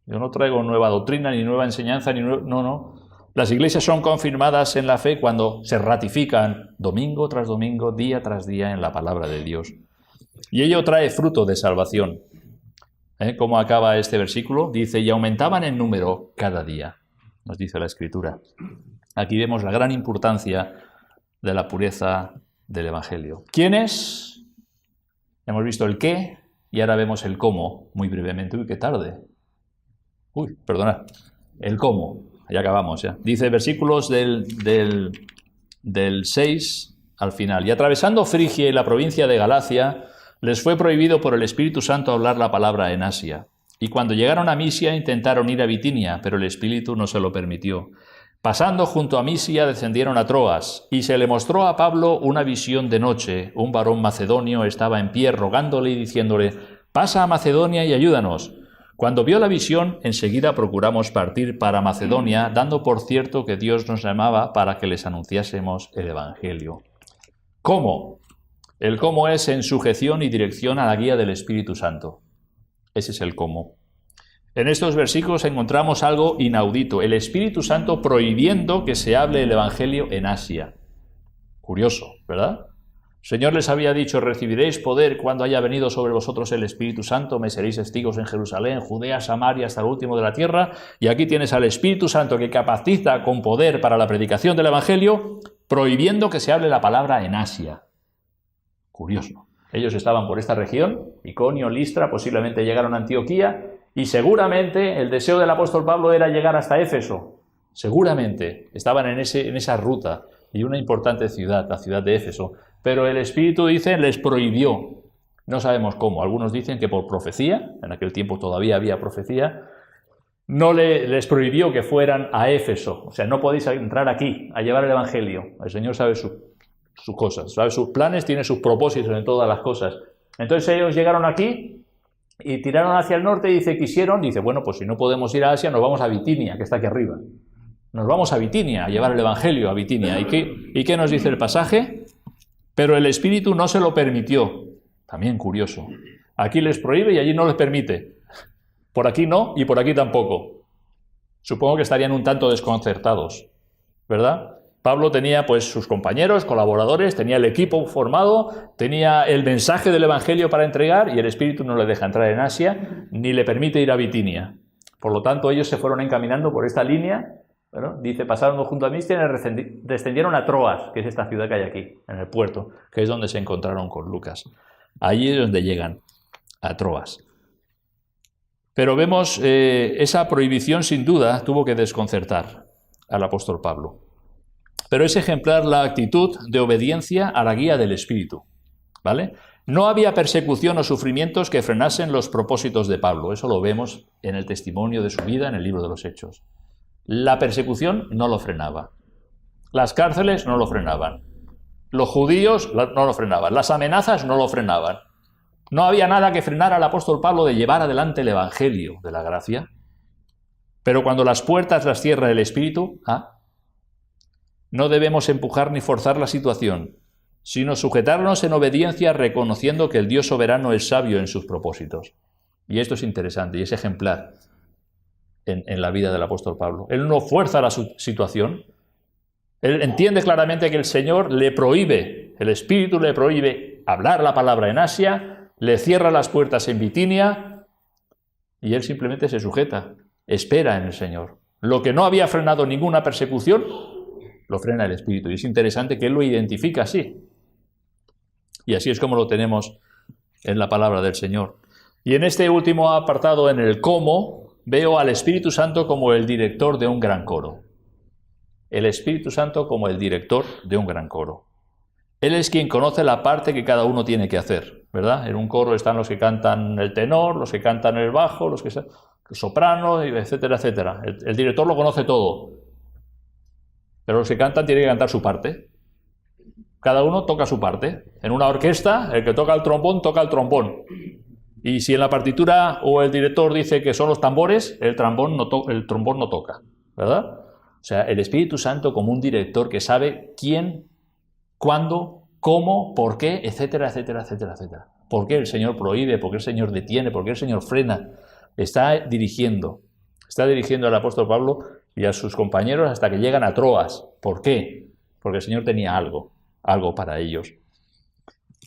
Yo no traigo nueva doctrina, ni nueva enseñanza, no. Las iglesias son confirmadas en la fe cuando se ratifican domingo tras domingo, día tras día en la palabra de Dios. Y ello trae fruto de salvación. ¿Cómo acaba este versículo? Dice, y aumentaban en número cada día, nos dice la Escritura. Aquí vemos la gran importancia de la pureza del Evangelio. ¿Quiénes? Hemos visto el qué y ahora vemos el cómo, muy brevemente. Uy, qué tarde. Perdonad. El cómo. Ya acabamos, ya. Dice versículos del 6 al final. Y atravesando Frigia y la provincia de Galacia, les fue prohibido por el Espíritu Santo hablar la palabra en Asia. Y cuando llegaron a Misia intentaron ir a Bitinia, pero el Espíritu no se lo permitió. Pasando junto a Misia descendieron a Troas, y se le mostró a Pablo una visión de noche. Un varón macedonio estaba en pie rogándole y diciéndole, pasa a Macedonia y ayúdanos. Cuando vio la visión, enseguida procuramos partir para Macedonia, dando por cierto que Dios nos llamaba para que les anunciásemos el Evangelio. ¿Cómo? El cómo es en sujeción y dirección a la guía del Espíritu Santo. Ese es el cómo. En estos versículos encontramos algo inaudito, el Espíritu Santo prohibiendo que se hable el Evangelio en Asia. Curioso, ¿verdad? El Señor les había dicho, recibiréis poder cuando haya venido sobre vosotros el Espíritu Santo, me seréis testigos en Jerusalén, Judea, Samaria, hasta el último de la tierra, y aquí tienes al Espíritu Santo que capacita con poder para la predicación del Evangelio, prohibiendo que se hable la palabra en Asia. Curioso. Ellos estaban por esta región, Iconio, Listra, posiblemente llegaron a Antioquía, Y seguramente el deseo del apóstol Pablo era llegar hasta Éfeso. Seguramente estaban en esa ruta, y una importante ciudad, la ciudad de Éfeso. Pero el Espíritu, dice, les prohibió. No sabemos cómo. Algunos dicen que por profecía, en aquel tiempo todavía había profecía, no les prohibió que fueran a Éfeso. O sea, no podéis entrar aquí a llevar el Evangelio. El Señor sabe sus cosas, sabe sus planes, tiene sus propósitos en todas las cosas. Entonces ellos llegaron aquí y tiraron hacia el norte y dice, bueno, pues si no podemos ir a Asia, nos vamos a Bitinia, que está aquí arriba. Nos vamos a Bitinia, a llevar el Evangelio a Bitinia. ¿Y qué nos dice el pasaje? Pero el Espíritu no se lo permitió. También curioso. Aquí les prohíbe y allí no les permite. Por aquí no y por aquí tampoco. Supongo que estarían un tanto desconcertados, ¿verdad? Pablo tenía pues sus compañeros, colaboradores, tenía el equipo formado, tenía el mensaje del Evangelio para entregar y el Espíritu no le deja entrar en Asia ni le permite ir a Bitinia. Por lo tanto, ellos se fueron encaminando por esta línea. Bueno, dice, pasaron junto a Místena y descendieron a Troas, que es esta ciudad que hay aquí, en el puerto, que es donde se encontraron con Lucas. Allí es donde llegan, a Troas. Pero vemos, esa prohibición sin duda tuvo que desconcertar al apóstol Pablo. Pero es ejemplar la actitud de obediencia a la guía del Espíritu, ¿vale? No había persecución o sufrimientos que frenasen los propósitos de Pablo. Eso lo vemos en el testimonio de su vida en el libro de los Hechos. La persecución no lo frenaba. Las cárceles no lo frenaban. Los judíos no lo frenaban. Las amenazas no lo frenaban. No había nada que frenara al apóstol Pablo de llevar adelante el Evangelio de la gracia. Pero cuando las puertas las cierra el Espíritu, no debemos empujar ni forzar la situación, sino sujetarnos en obediencia reconociendo que el Dios soberano es sabio en sus propósitos. Y esto es interesante y es ejemplar en la vida del apóstol Pablo. Él no fuerza la situación. Él entiende claramente que el Señor le prohíbe, el Espíritu le prohíbe hablar la palabra en Asia, le cierra las puertas en Bitinia y él simplemente se sujeta, espera en el Señor. Lo que no había frenado ninguna persecución, lo frena el Espíritu. Y es interesante que él lo identifica así. Y así es como lo tenemos en la palabra del Señor. Y en este último apartado, en el cómo, veo al Espíritu Santo como el director de un gran coro. El Espíritu Santo como el director de un gran coro. Él es quien conoce la parte que cada uno tiene que hacer, ¿verdad? En un coro están los que cantan el tenor, los que cantan el bajo, los que el soprano, etcétera, etcétera. El director lo conoce todo. Pero los que cantan tienen que cantar su parte. Cada uno toca su parte. En una orquesta, el que toca el trombón, toca el trombón. Y si en la partitura o el director dice que son los tambores, el trombón no toca, ¿verdad? O sea, el Espíritu Santo como un director que sabe quién, cuándo, cómo, por qué, etcétera, etcétera, etcétera, etcétera. ¿Por qué el Señor prohíbe? ¿Por qué el Señor detiene? ¿Por qué el Señor frena? Está dirigiendo al apóstol Pablo y a sus compañeros hasta que llegan a Troas. ¿Por qué? Porque el Señor tenía algo para ellos.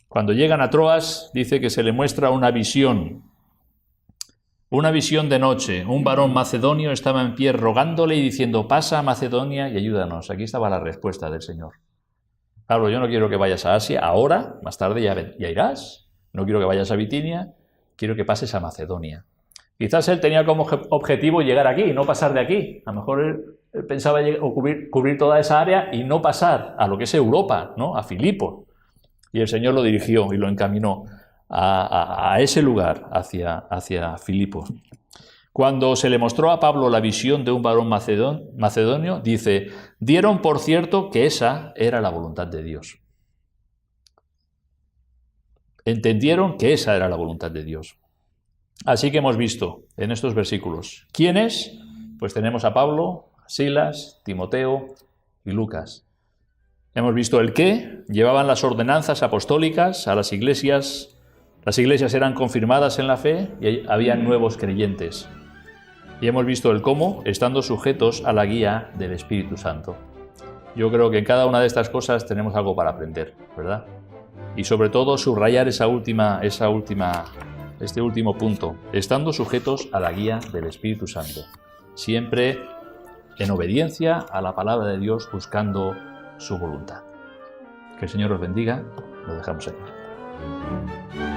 Cuando llegan a Troas, dice que se le muestra una visión de noche. Un varón macedonio estaba en pie rogándole y diciendo, pasa a Macedonia y ayúdanos. Aquí estaba la respuesta del Señor. Pablo, yo no quiero que vayas a Asia ahora, más tarde ya irás. No quiero que vayas a Bitinia, quiero que pases a Macedonia. Quizás él tenía como objetivo llegar aquí y no pasar de aquí. A lo mejor él pensaba cubrir toda esa área y no pasar a lo que es Europa, ¿no? A Filipos. Y el Señor lo dirigió y lo encaminó a ese lugar, hacia Filipos. Cuando se le mostró a Pablo la visión de un varón macedonio, dice, dieron por cierto que esa era la voluntad de Dios. Entendieron que esa era la voluntad de Dios. Así que hemos visto en estos versículos, ¿quiénes? Pues tenemos a Pablo, Silas, Timoteo y Lucas. Hemos visto el qué, llevaban las ordenanzas apostólicas a las iglesias eran confirmadas en la fe y habían nuevos creyentes. Y hemos visto el cómo, estando sujetos a la guía del Espíritu Santo. Yo creo que en cada una de estas cosas tenemos algo para aprender, ¿verdad? Y sobre todo subrayar este último punto, estando sujetos a la guía del Espíritu Santo. Siempre en obediencia a la palabra de Dios, buscando su voluntad. Que el Señor os bendiga. Lo dejamos aquí.